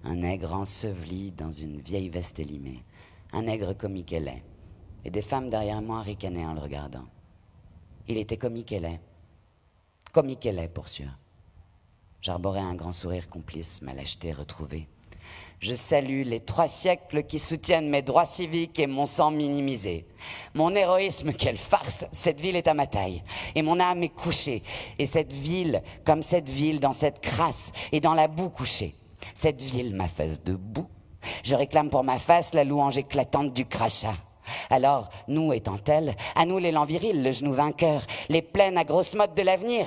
un nègre enseveli dans une vieille veste élimée, un nègre comique et laid. Et des femmes derrière moi ricanaient en le regardant. Il était comique et laid pour sûr. J'arborais un grand sourire complice, ma lâcheté retrouvée. Je salue les 3 siècles qui soutiennent mes droits civiques et mon sang minimisé. Mon héroïsme, quelle farce, cette ville est à ma taille. Et mon âme est couchée. Et cette ville, comme cette ville, dans cette crasse et dans la boue couchée. Cette ville, ma face de boue. Je réclame pour ma face la louange éclatante du crachat. Alors, nous étant tels, à nous l'élan viril, le genou vainqueur, les plaines à grosse mode de l'avenir.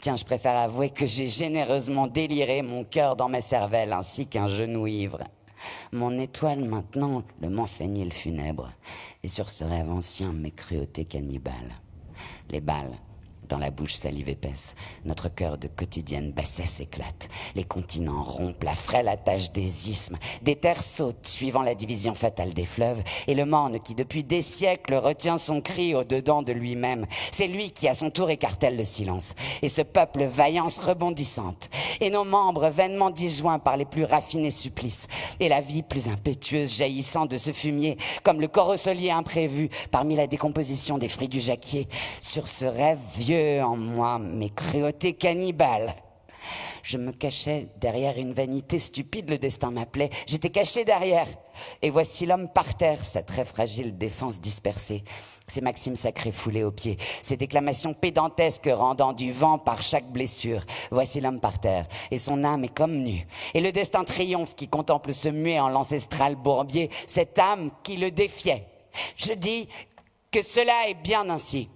Tiens, je préfère avouer que j'ai généreusement déliré mon cœur dans ma cervelle, ainsi qu'un genou ivre. Mon étoile maintenant, le Montfénil funèbre, et sur ce rêve ancien, mes cruautés cannibales. Les balles, dans la bouche salive épaisse, notre cœur de quotidienne bassesse éclate. Les continents rompent la frêle attache des isthmes, des terres sautent suivant la division fatale des fleuves, et le morne qui depuis des siècles retient son cri au-dedans de lui-même, c'est lui qui à son tour écartèle le silence, et ce peuple vaillance rebondissante, et nos membres vainement disjoints par les plus raffinés supplices, et la vie plus impétueuse jaillissant de ce fumier, comme le corosolier imprévu parmi la décomposition des fruits du jacquier, sur ce rêve vieux en moi, mes cruautés cannibales. Je me cachais derrière une vanité stupide, le destin m'appelait. J'étais caché derrière. Et voici l'homme par terre, sa très fragile défense dispersée. Ses maximes sacrées foulées aux pieds, ses déclamations pédantesques rendant du vent par chaque blessure. Voici l'homme par terre, et son âme est comme nue. Et le destin triomphe qui contemple ce muet en l'ancestral bourbier, cette âme qui le défiait. Je dis que cela est bien ainsi.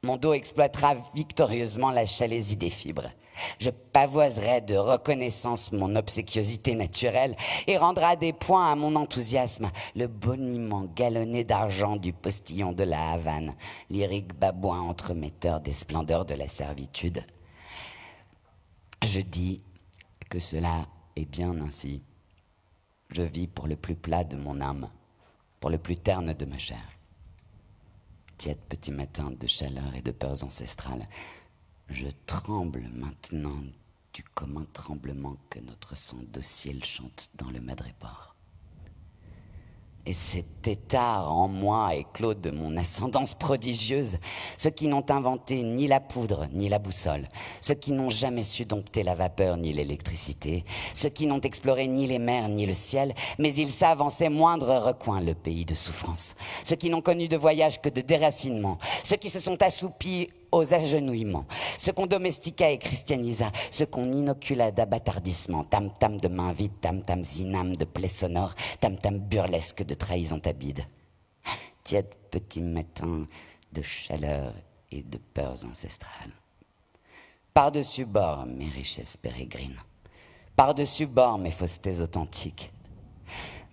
Mon dos exploitera victorieusement la chalésie des fibres. Je pavoiserai de reconnaissance mon obséquiosité naturelle et rendra des points à mon enthousiasme le boniment galonné d'argent du postillon de la Havane, lyrique babouin entremetteur des splendeurs de la servitude. Je dis que cela est bien ainsi. Je vis pour le plus plat de mon âme, pour le plus terne de ma chair. Tiède petit matin de chaleur et de peurs ancestrales, je tremble maintenant du commun tremblement que notre sang docile chante dans le madréport. Et cet tétard en moi éclos de mon ascendance prodigieuse, ceux qui n'ont inventé ni la poudre ni la boussole, ceux qui n'ont jamais su dompter la vapeur ni l'électricité, ceux qui n'ont exploré ni les mers ni le ciel, mais ils savent en ses moindres recoins le pays de souffrance, ceux qui n'ont connu de voyage que de déracinement, ceux qui se sont assoupis aux agenouillements, ceux qu'on domestiqua et christianisa, ceux qu'on inocula d'abattardissement, tam-tam de main vide, tam-tam zinam de plaies sonores, tam-tam burlesque de trahison tabide. Tiède petit matin de chaleur et de peurs ancestrales. Par-dessus bord mes richesses pérégrines, par-dessus bord mes faussetés authentiques.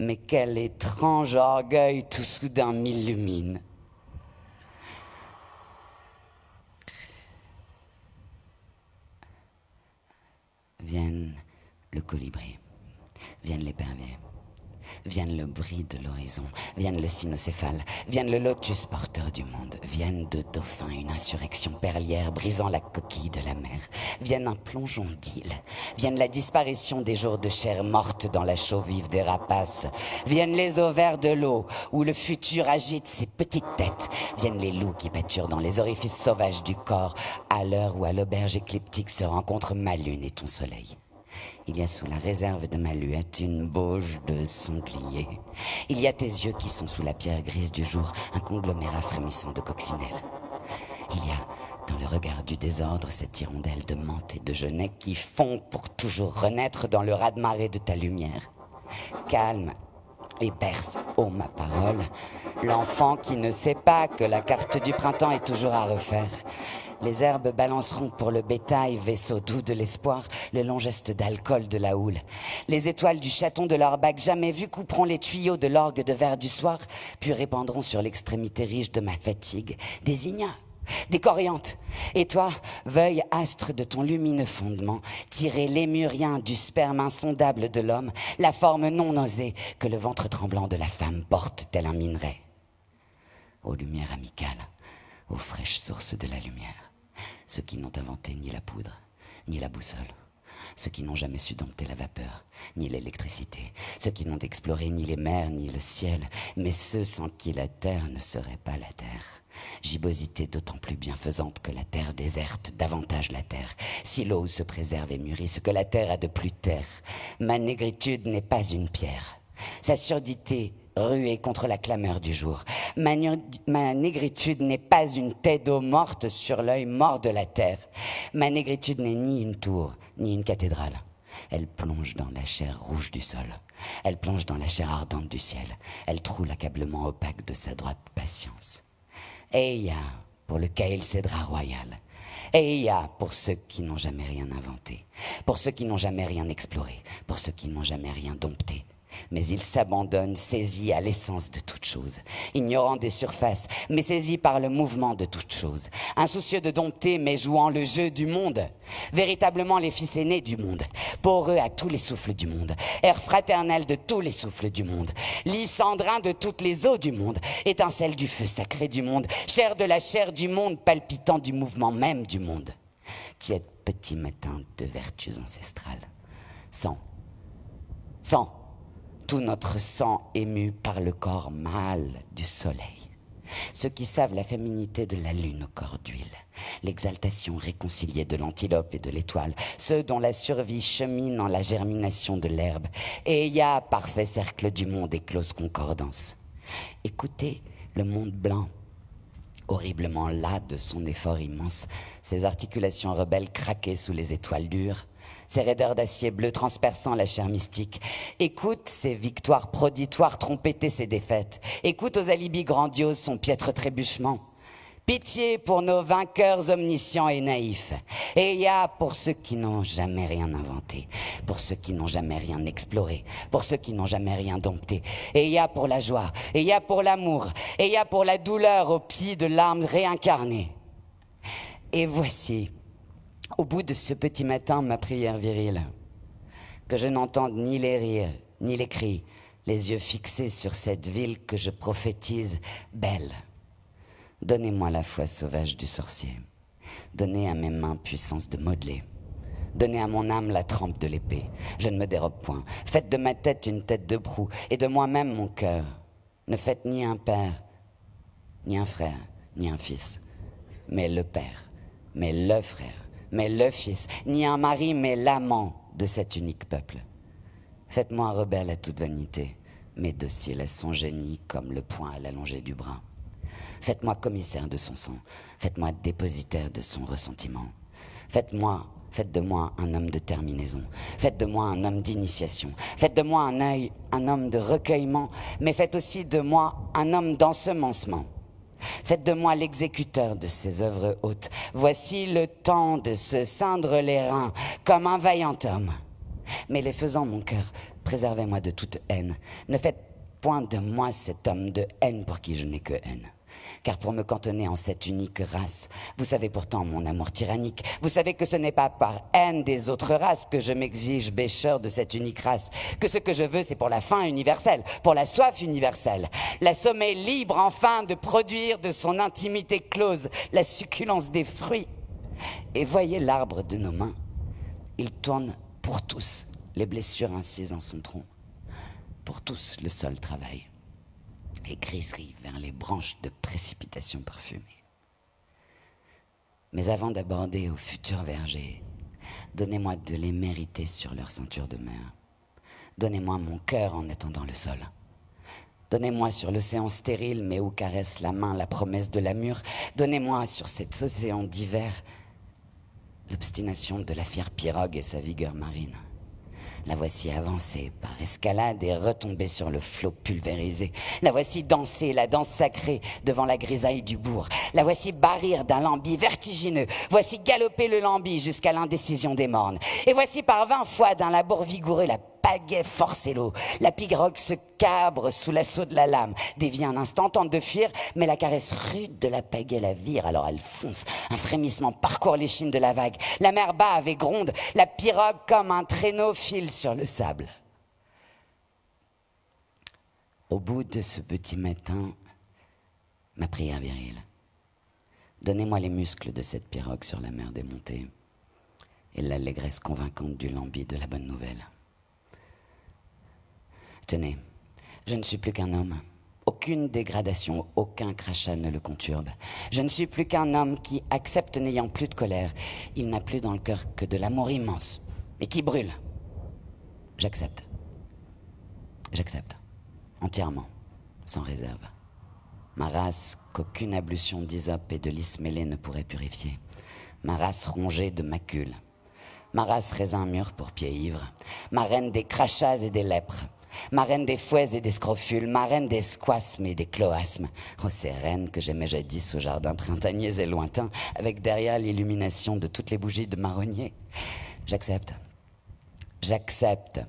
Mais quel étrange orgueil tout soudain m'illumine. Vienne le colibri, vienne l'épervier, vienne le bris de l'horizon, vienne le cynocéphale, vienne le lotus porteur du monde, vienne de dauphin une insurrection perlière brisant la coquille de la mer, vienne un plongeon d'île, vienne la disparition des jours de chair morte dans la chaux vive des rapaces, viennent les ovaires de l'eau où le futur agite ses petites têtes, viennent les loups qui pâturent dans les orifices sauvages du corps à l'heure où à l'auberge écliptique se rencontrent ma lune et ton soleil. Il y a sous la réserve de ma luette une bauge de sanglier. Il y a tes yeux qui sont sous la pierre grise du jour, un conglomérat frémissant de coccinelles. Il y a dans le regard du désordre cette hirondelle de menthe et de genêt qui fond pour toujours renaître dans le raz-de-marée de ta lumière. Calme et berce, ô ma parole, l'enfant qui ne sait pas que la carte du printemps est toujours à refaire. Les herbes balanceront pour le bétail, vaisseau doux de l'espoir, le long geste d'alcool de la houle. Les étoiles du chaton de leur bac jamais vu couperont les tuyaux de l'orgue de verre du soir, puis répandront sur l'extrémité riche de ma fatigue des ignas, des coriantes. Et toi, veuille astre de ton lumineux fondement, tirer lémurien du sperme insondable de l'homme, la forme non osée que le ventre tremblant de la femme porte tel un minerai. Ô lumière amicale, aux fraîches sources de la lumière, ceux qui n'ont inventé ni la poudre, ni la boussole, ceux qui n'ont jamais su dompter la vapeur, ni l'électricité, ceux qui n'ont exploré ni les mers, ni le ciel, mais ceux sans qui la terre ne serait pas la terre. Gibbosité d'autant plus bienfaisante que la terre déserte davantage la terre, si l'eau se préserve et mûrit ce que la terre a de plus terre. Ma négritude n'est pas une pierre, sa surdité ruée contre la clameur du jour. Ma négritude n'est pas une tête d'eau morte sur l'œil mort de la terre. Ma négritude n'est ni une tour, ni une cathédrale. Elle plonge dans la chair rouge du sol. Elle plonge dans la chair ardente du ciel. Elle troue l'accablement opaque de sa droite patience. Eya pour le Caïl Cédra royal. Eya pour ceux qui n'ont jamais rien inventé, pour ceux qui n'ont jamais rien exploré, pour ceux qui n'ont jamais rien dompté. Mais ils s'abandonnent, saisis à l'essence de toute chose, ignorant des surfaces, mais saisis par le mouvement de toute chose, insoucieux de dompter, mais jouant le jeu du monde, véritablement les fils aînés du monde, poreux à tous les souffles du monde, air fraternel de tous les souffles du monde, lit cendrin de toutes les eaux du monde, étincelle du feu sacré du monde, chair de la chair du monde, palpitant du mouvement même du monde. Tiède petit matin de vertus ancestrales, sang, tout notre sang ému par le corps mâle du soleil. Ceux qui savent la féminité de la lune au corps d'huile, l'exaltation réconciliée de l'antilope et de l'étoile, ceux dont la survie chemine en la germination de l'herbe, et il y a parfait cercle du monde et close concordance. Écoutez le monde blanc, horriblement las de son effort immense, ses articulations rebelles craquées sous les étoiles dures, ces raideurs d'acier bleu transperçant la chair mystique. Écoute ses victoires proditoires trompéter ses défaites. Écoute aux alibis grandioses son piètre trébuchement. Pitié pour nos vainqueurs omniscients et naïfs. Et il y a pour ceux qui n'ont jamais rien inventé, pour ceux qui n'ont jamais rien exploré, pour ceux qui n'ont jamais rien dompté. Et il y a pour la joie, et il y a pour l'amour, et il y a pour la douleur au pied de l'âme réincarnée. Et voici, au bout de ce petit matin, ma prière virile. Que je n'entende ni les rires, ni les cris, les yeux fixés sur cette ville que je prophétise belle. Donnez-moi la foi sauvage du sorcier. Donnez à mes mains puissance de modeler. Donnez à mon âme la trempe de l'épée. Je ne me dérobe point. Faites de ma tête une tête de proue et de moi-même mon cœur. Ne faites ni un père, ni un frère, ni un fils, mais le père, mais le frère, mais le fils, ni un mari, mais l'amant de cet unique peuple. Faites-moi rebelle à toute vanité, mais docile à son génie comme le poing à l'allongé du bras. Faites-moi commissaire de son sang, faites-moi dépositaire de son ressentiment. Faites de moi un homme de terminaison, faites de moi un homme d'initiation, faites de moi un homme de recueillement, mais faites aussi de moi un homme d'ensemencement. Faites de moi l'exécuteur de ces œuvres hautes. Voici le temps de se ceindre les reins comme un vaillant homme. Mais les faisant mon cœur, préservez-moi de toute haine. Ne faites point de moi cet homme de haine pour qui je n'ai que haine. Car pour me cantonner en cette unique race, vous savez pourtant mon amour tyrannique, vous savez que ce n'est pas par haine des autres races que je m'exige bêcheur de cette unique race, que ce que je veux c'est pour la faim universelle, pour la soif universelle, la sommeil libre enfin de produire de son intimité close la succulence des fruits. Et voyez l'arbre de nos mains, il tourne pour tous les blessures incises en son tronc, pour tous le sol travaille. Et griseries vers les branches de précipitation parfumées. Mais avant d'aborder au futur verger, donnez-moi de les mériter sur leur ceinture de mer. Donnez-moi mon cœur en attendant le sol. Donnez-moi sur l'océan stérile, mais où caresse la main la promesse de la mûre. Donnez-moi sur cet océan d'hiver l'obstination de la fière pirogue et sa vigueur marine. La voici avancer par escalade et retomber sur le flot pulvérisé. La voici danser la danse sacrée devant la grisaille du bourg. La voici barrir d'un lambi vertigineux. Voici galoper le lambi jusqu'à l'indécision des mornes. Et voici par 20 fois d'un labour vigoureux la pagaie forcer l'eau. La pirogue se cabre sous l'assaut de la lame, dévie un instant, tente de fuir, mais la caresse rude de la pagaie la vire, alors elle fonce. Un frémissement parcourt l'échine de la vague. La mer bave et gronde, la pirogue comme un traîneau file sur le sable. Au bout de ce petit matin, ma prière virile. Donnez-moi les muscles de cette pirogue sur la mer démontée et l'allégresse convaincante du lambi de la bonne nouvelle. Tenez, je ne suis plus qu'un homme. Aucune dégradation, aucun crachat ne le conturbe. Je ne suis plus qu'un homme qui accepte n'ayant plus de colère. Il n'a plus dans le cœur que de l'amour immense, et qui brûle. J'accepte. J'accepte. Entièrement, sans réserve. Ma race qu'aucune ablution d'hysope et de lys mêlé ne pourrait purifier. Ma race rongée de macules. Ma race raisin mûr pour pieds ivres. Ma reine des crachats et des lèpres. Ma reine des fouets et des scrofules, ma reine des squasmes et des cloasmes. Oh, ces reines que j'aimais jadis au jardin printaniers et lointains, avec derrière l'illumination de toutes les bougies de marronnier. J'accepte. J'accepte.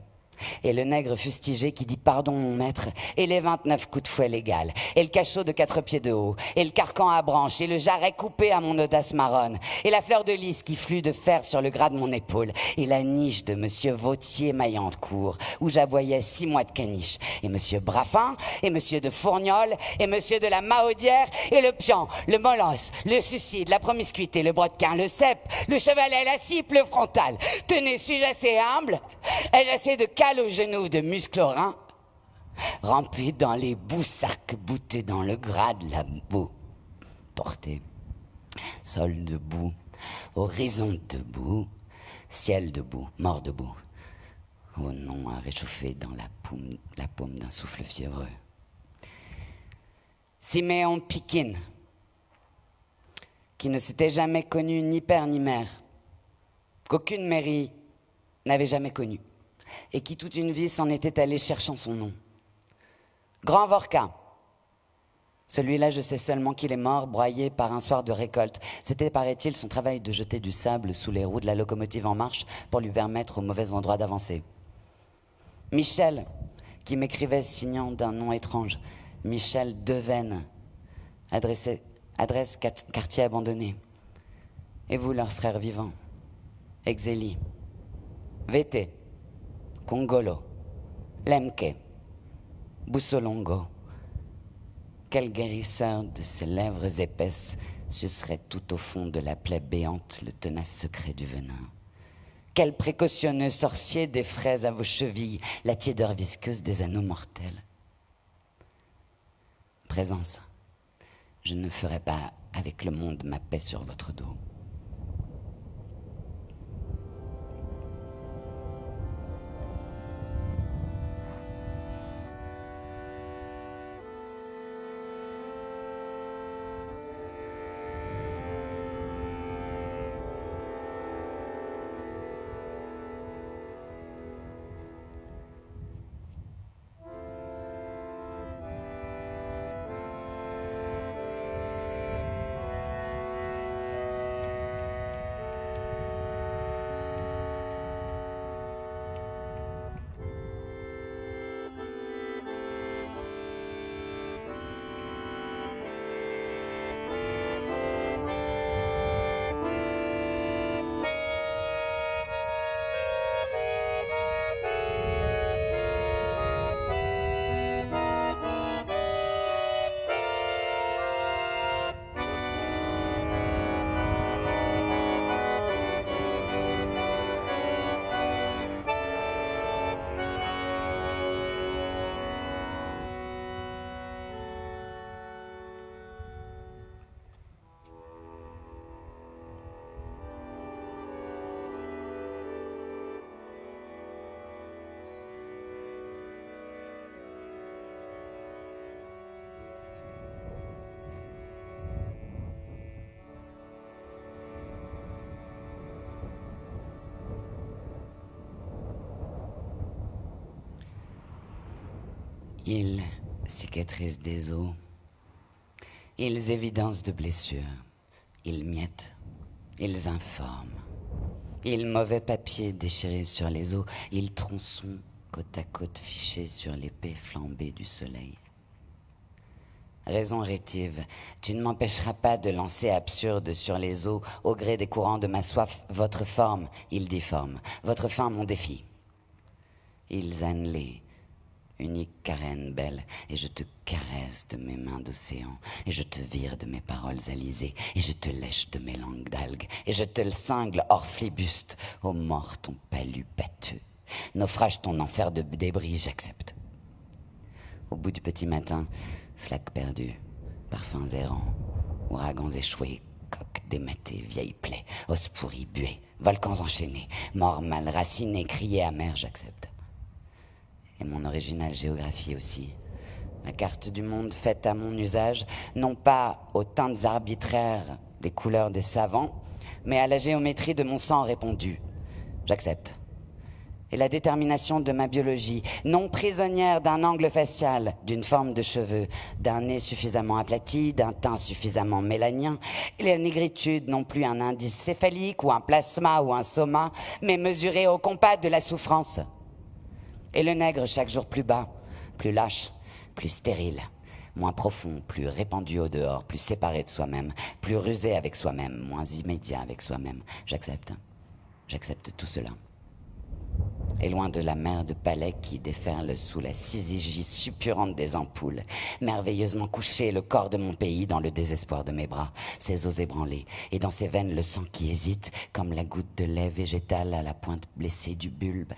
Et le nègre fustigé qui dit pardon mon maître, et les 29 coups de fouet légal, et le cachot de 4 pieds de haut, et le carcan à branches, et le jarret coupé à mon audace marronne, et la fleur de lys qui flue de fer sur le gras de mon épaule, et la niche de monsieur Vautier Maillancourt, où j'aboyais 6 mois de caniche, et monsieur Braffin, et monsieur de Fourniol, et monsieur de la Mahaudière, et le pian, le molosse, le suicide, la promiscuité, le brodequin, le cep, le chevalet, la cipe, le frontal. Tenez, suis-je assez humble? Ai-je assez de cale aux genoux, de muscles aux reins, rampé dans les boussarques, bouté dans le gras de la boue, porté, sol debout, horizon debout, ciel debout, mort debout, oh non, à réchauffer dans la paume d'un souffle fiévreux. Siméon Pikine, qui ne s'était jamais connu ni père ni mère, qu'aucune mairie n'avait jamais connu, et qui toute une vie s'en était allé cherchant son nom. Grand Vorka, Celui-là, je sais seulement qu'il est mort, broyé par un soir de récolte. C'était, paraît-il, son travail de jeter du sable sous les roues de la locomotive en marche pour lui permettre au mauvais endroit d'avancer. Michel, qui m'écrivait signant d'un nom étrange. Michel Devaine, adresse quartier abandonné. Et vous, leur frère vivant, Exeli, Vete, Congolo, Lemke, Boussolongo. Quel guérisseur de ses lèvres épaisses sucerait tout au fond de la plaie béante le tenace secret du venin. Quel précautionneux sorcier des fraises à vos chevilles la tiédeur visqueuse des anneaux mortels. Présence, je ne ferai pas avec le monde ma paix sur votre dos. Ils cicatrisent des os, ils évidencent de blessures, ils miettent, ils informent, ils mauvais papier déchirés sur les os, ils tronçons côte à côte fichés sur l'épée flambée du soleil. Raison rétive, tu ne m'empêcheras pas de lancer absurde sur les eaux, au gré des courants de ma soif, votre forme, ils difforment, votre fin, mon défi. Ils annelent, unique carène belle, et je te caresse de mes mains d'océan, et je te vire de mes paroles alizées, et je te lèche de mes langues d'algues, et je te le cingle hors flibuste, ô mort ton palu pâteux, naufrage ton enfer de débris, j'accepte. Au bout du petit matin, flaques perdues, parfums errants, ouragans échoués, coques dématées, vieilles plaies, os pourris, buées, volcans enchaînés, morts mal racinés, criés amers, j'accepte. Et mon originale géographie aussi. La carte du monde faite à mon usage, non pas aux teintes arbitraires des couleurs des savants, mais à la géométrie de mon sang répandu. J'accepte. Et la détermination de ma biologie, non prisonnière d'un angle facial, d'une forme de cheveux, d'un nez suffisamment aplati, d'un teint suffisamment mélanien, et la négritude non plus un indice céphalique ou un plasma ou un soma, mais mesurée au compas de la souffrance. Et le nègre chaque jour plus bas, plus lâche, plus stérile, moins profond, plus répandu au dehors, plus séparé de soi-même, plus rusé avec soi-même, moins immédiat avec soi-même. J'accepte tout cela. Et loin de la mer de palais qui déferle sous la syzygie suppurante des ampoules, merveilleusement couché le corps de mon pays dans le désespoir de mes bras, ses os ébranlés, et dans ses veines le sang qui hésite, comme la goutte de lait végétal à la pointe blessée du bulbe.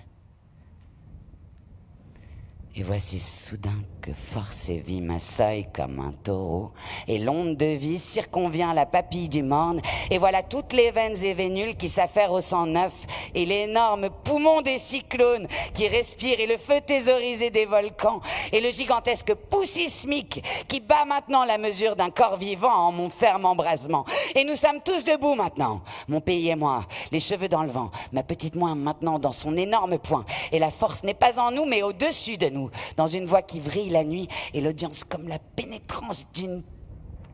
Et voici soudain que force et vie m'assaillent comme un taureau, et l'onde de vie circonvient la papille du morne, et voilà toutes les veines et vénules qui s'affairent au sang neuf, et l'énorme poumon des cyclones qui respirent, et le feu thésaurisé des volcans, et le gigantesque pouls sismique qui bat maintenant la mesure d'un corps vivant en mon ferme embrasement. Et nous sommes tous debout maintenant, mon pays et moi, les cheveux dans le vent, ma petite main maintenant dans son énorme poing. Et la force n'est pas en nous, mais au-dessus de nous, dans une voix qui vrille la nuit, et l'audience comme la pénétrance d'une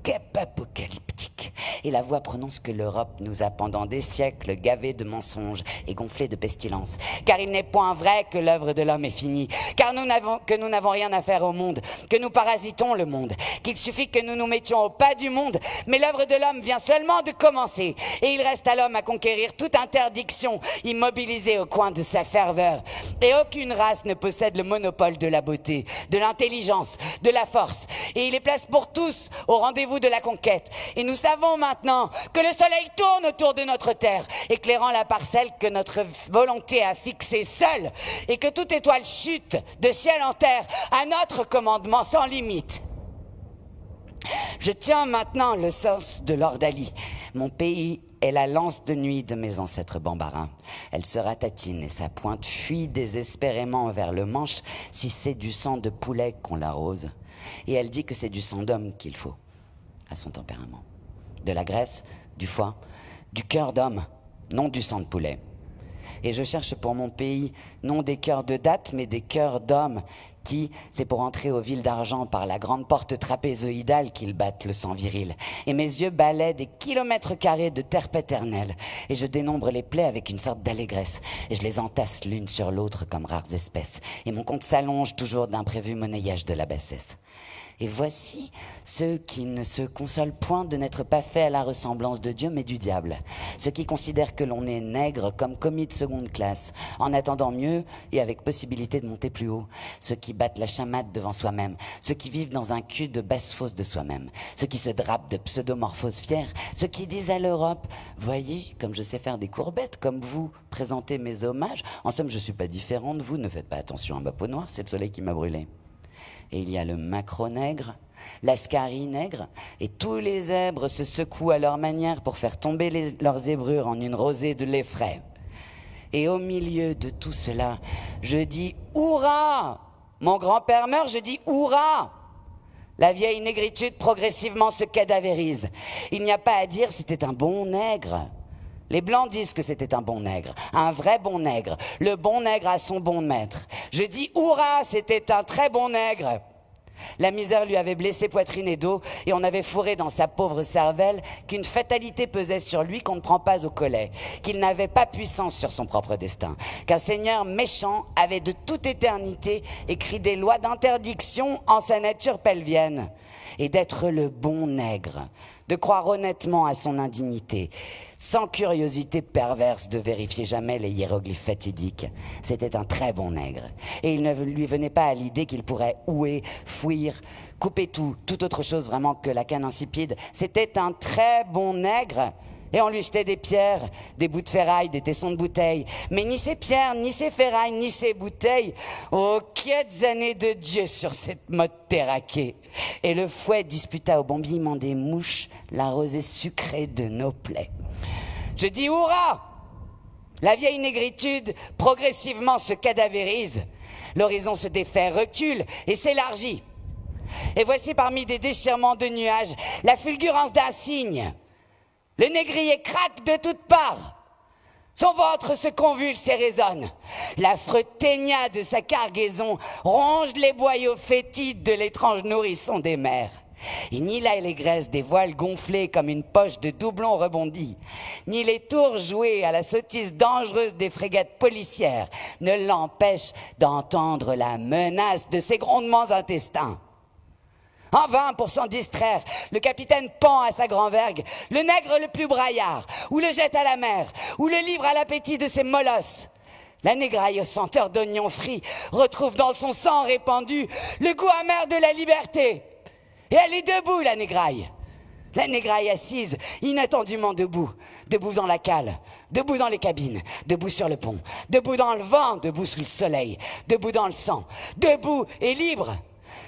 guêpe apocalyptique. Et la voix prononce que l'Europe nous a pendant des siècles gavés de mensonges et gonflés de pestilence. Car il n'est point vrai que l'œuvre de l'homme est finie. Car nous n'avons rien à faire au monde. Que nous parasitons le monde. Qu'il suffit que nous nous mettions au pas du monde. Mais l'œuvre de l'homme vient seulement de commencer. Et il reste à l'homme à conquérir toute interdiction, immobilisée au coin de sa ferveur. Et aucune race ne possède le monopole de la beauté, de l'intelligence, de la force. Et il les place pour tous au rendez-vous de la conquête. Et nous savons maintenant que le soleil tourne autour de notre terre, éclairant la parcelle que notre volonté a fixée seule, et que toute étoile chute de ciel en terre à notre commandement sans limite. Je tiens maintenant le sens de l'ordalie. Mon pays est la lance de nuit de mes ancêtres bambarins. Elle se ratatine et sa pointe fuit désespérément vers le manche si c'est du sang de poulet qu'on l'arrose. Et elle dit que c'est du sang d'homme qu'il faut à son tempérament. De la graisse, du foie, du cœur d'homme, non du sang de poulet. Et je cherche pour mon pays non des cœurs de date, mais des cœurs d'hommes qui, c'est pour entrer aux villes d'argent par la grande porte trapézoïdale qu'ils battent le sang viril. Et mes yeux balaient des kilomètres carrés de terre paternelle. Et je dénombre les plaies avec une sorte d'allégresse. Et je les entasse l'une sur l'autre comme rares espèces. Et mon compte s'allonge toujours d'imprévu monnayage de la bassesse. Et voici ceux qui ne se consolent point de n'être pas faits à la ressemblance de Dieu, mais du diable. Ceux qui considèrent que l'on est nègre comme commis de seconde classe, en attendant mieux et avec possibilité de monter plus haut. Ceux qui battent la chamade devant soi-même. Ceux qui vivent dans un cul de basse-fosse de soi-même. Ceux qui se drapent de pseudomorphoses fières. Ceux qui disent à l'Europe, voyez, comme je sais faire des courbettes, comme vous, présentez mes hommages. En somme, je ne suis pas différent de vous, ne faites pas attention à ma peau noire, c'est le soleil qui m'a brûlé. Et il y a le macro-nègre, l'ascari-nègre, et tous les zèbres se secouent à leur manière pour faire tomber leurs zébrures en une rosée de lait frais. Et au milieu de tout cela, je dis « Hourra !» Mon grand-père meurt, je dis « Hourra !» La vieille négritude progressivement se cadavérise. Il n'y a pas à dire, c'était un bon nègre. Les Blancs disent que c'était un bon nègre, un vrai bon nègre. Le bon nègre a son bon maître. Je dis « Hourra !» c'était un très bon nègre. La misère lui avait blessé poitrine et dos, et on avait fourré dans sa pauvre cervelle qu'une fatalité pesait sur lui qu'on ne prend pas au collet, qu'il n'avait pas puissance sur son propre destin, qu'un seigneur méchant avait de toute éternité écrit des lois d'interdiction en sa nature pelvienne, et d'être le bon nègre, de croire honnêtement à son indignité, sans curiosité perverse de vérifier jamais les hiéroglyphes fatidiques. C'était un très bon nègre. Et il ne lui venait pas à l'idée qu'il pourrait houer, fouir, couper toute autre chose vraiment que la canne insipide. C'était un très bon nègre. Et on lui jetait des pierres, des bouts de ferraille, des tessons de bouteilles. Mais ni ces pierres, ni ces ferrailles, ni ces bouteilles, oh, quiettes années de Dieu sur cette mode terraquée. Et le fouet disputa au bombillement des mouches la rosée sucrée de nos plaies. Je dis hourra! La vieille négritude progressivement se cadavérise. L'horizon se défait, recule et s'élargit. Et voici parmi des déchirements de nuages la fulgurance d'un cygne. Le négrier craque de toutes parts. Son ventre se convulse et résonne. L'affreux ténia de sa cargaison ronge les boyaux fétides de l'étrange nourrisson des mers. Et ni l'allégresse des voiles gonflées comme une poche de doublons rebondis, ni les tours jouées à la sottise dangereuse des frégates policières ne l'empêchent d'entendre la menace de ses grondements intestins. En vain, pour s'en distraire, le capitaine pend à sa grand-vergue le nègre le plus braillard, ou le jette à la mer, ou le livre à l'appétit de ses molosses. La négraille aux senteurs d'oignons frits retrouve dans son sang répandu le goût amer de la liberté. Et elle est debout, la négraille. La négraille assise, inattendument debout, debout dans la cale, debout dans les cabines, debout sur le pont, debout dans le vent, debout sous le soleil, debout dans le sang, debout et libre.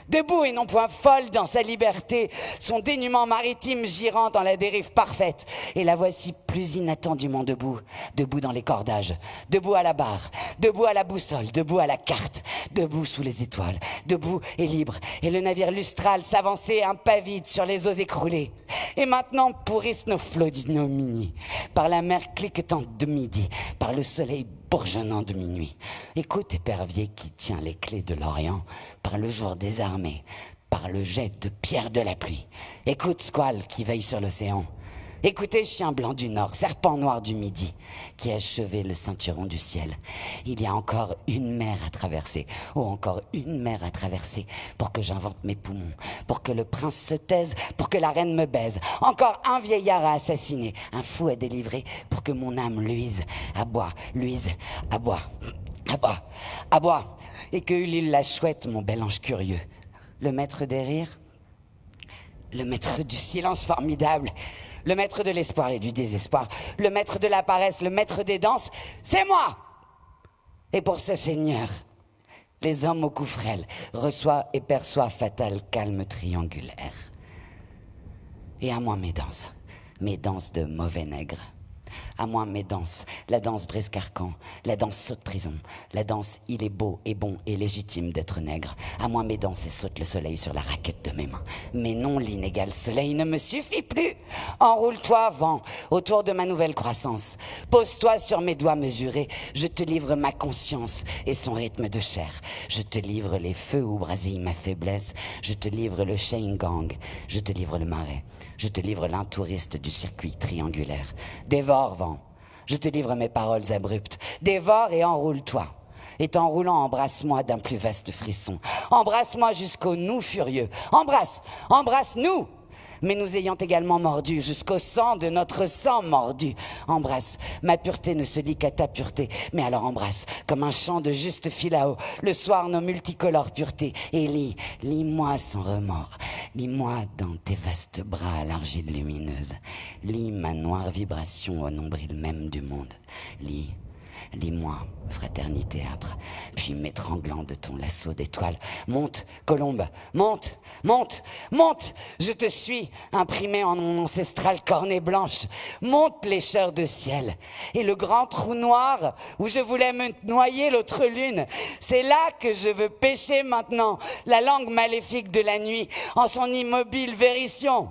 Debout et non point folle dans sa liberté, son dénuement maritime girant dans la dérive parfaite. Et la voici plus inattendument debout, debout dans les cordages, debout à la barre, debout à la boussole, debout à la carte, debout sous les étoiles, debout et libre. Et le navire lustral s'avançait un pas vide sur les eaux écroulées. Et maintenant pourrissent nos flots d'ignominie, par la mer cliquetante de midi, par le soleil bourgeonnant de minuit. Écoute, épervier qui tient les clés de l'Orient, par le jour désarmé, par le jet de pierre de la pluie. Écoute, squale qui veille sur l'océan. Écoutez, chien blanc du nord, serpent noir du midi, qui a achevé le ceinturon du ciel. Il y a encore une mer à traverser, oh encore une mer à traverser, pour que j'invente mes poumons, pour que le prince se taise, pour que la reine me baise. Encore un vieillard à assassiner, un fou à délivrer, pour que mon âme luise, aboie, luise, aboie, aboie, aboie. Et que Ulule la chouette, mon bel ange curieux, le maître des rires, le maître du silence formidable, le maître de l'espoir et du désespoir, le maître de la paresse, le maître des danses, c'est moi. Et pour ce seigneur, les hommes au cou frêle reçoivent et perçoivent fatal calme triangulaire. Et à moi mes danses de mauvais nègre. À moi mes danses, la danse brise carcan, la danse saute prison, la danse il est beau et bon et légitime d'être nègre. À moi mes danses et saute le soleil sur la raquette de mes mains. Mais non, l'inégal soleil ne me suffit plus. Enroule-toi, vent, autour de ma nouvelle croissance. Pose-toi sur mes doigts mesurés, je te livre ma conscience et son rythme de chair. Je te livre les feux où brasille ma faiblesse, je te livre le chain gang, je te livre le marais. Je te livre l'intouriste du circuit triangulaire. Dévore, vent. Je te livre mes paroles abruptes. Dévore et enroule-toi. Et t'enroulant, embrasse-moi d'un plus vaste frisson. Embrasse-moi jusqu'au nous furieux. Embrasse, embrasse-nous. Mais nous ayant également mordu jusqu'au sang de notre sang mordu. Embrasse, ma pureté ne se lie qu'à ta pureté. Mais alors embrasse, comme un chant de juste philao, le soir nos multicolores puretés. Et lis-moi sans remords. Lis-moi dans tes vastes bras à l'argile lumineuse. Lis ma noire vibration au nombril même du monde. Lis-moi, fraternité âpre, puis m'étranglant de ton lasso d'étoiles. Monte, colombe, monte, monte, monte, je te suis, imprimé en mon ancestrale cornée blanche. Monte, lécheur de ciel, et le grand trou noir où je voulais me noyer l'autre lune, c'est là que je veux pêcher maintenant, la langue maléfique de la nuit, en son immobile vérition.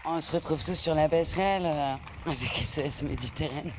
On se retrouve tous sur la passerelle avec SOS Méditerranée.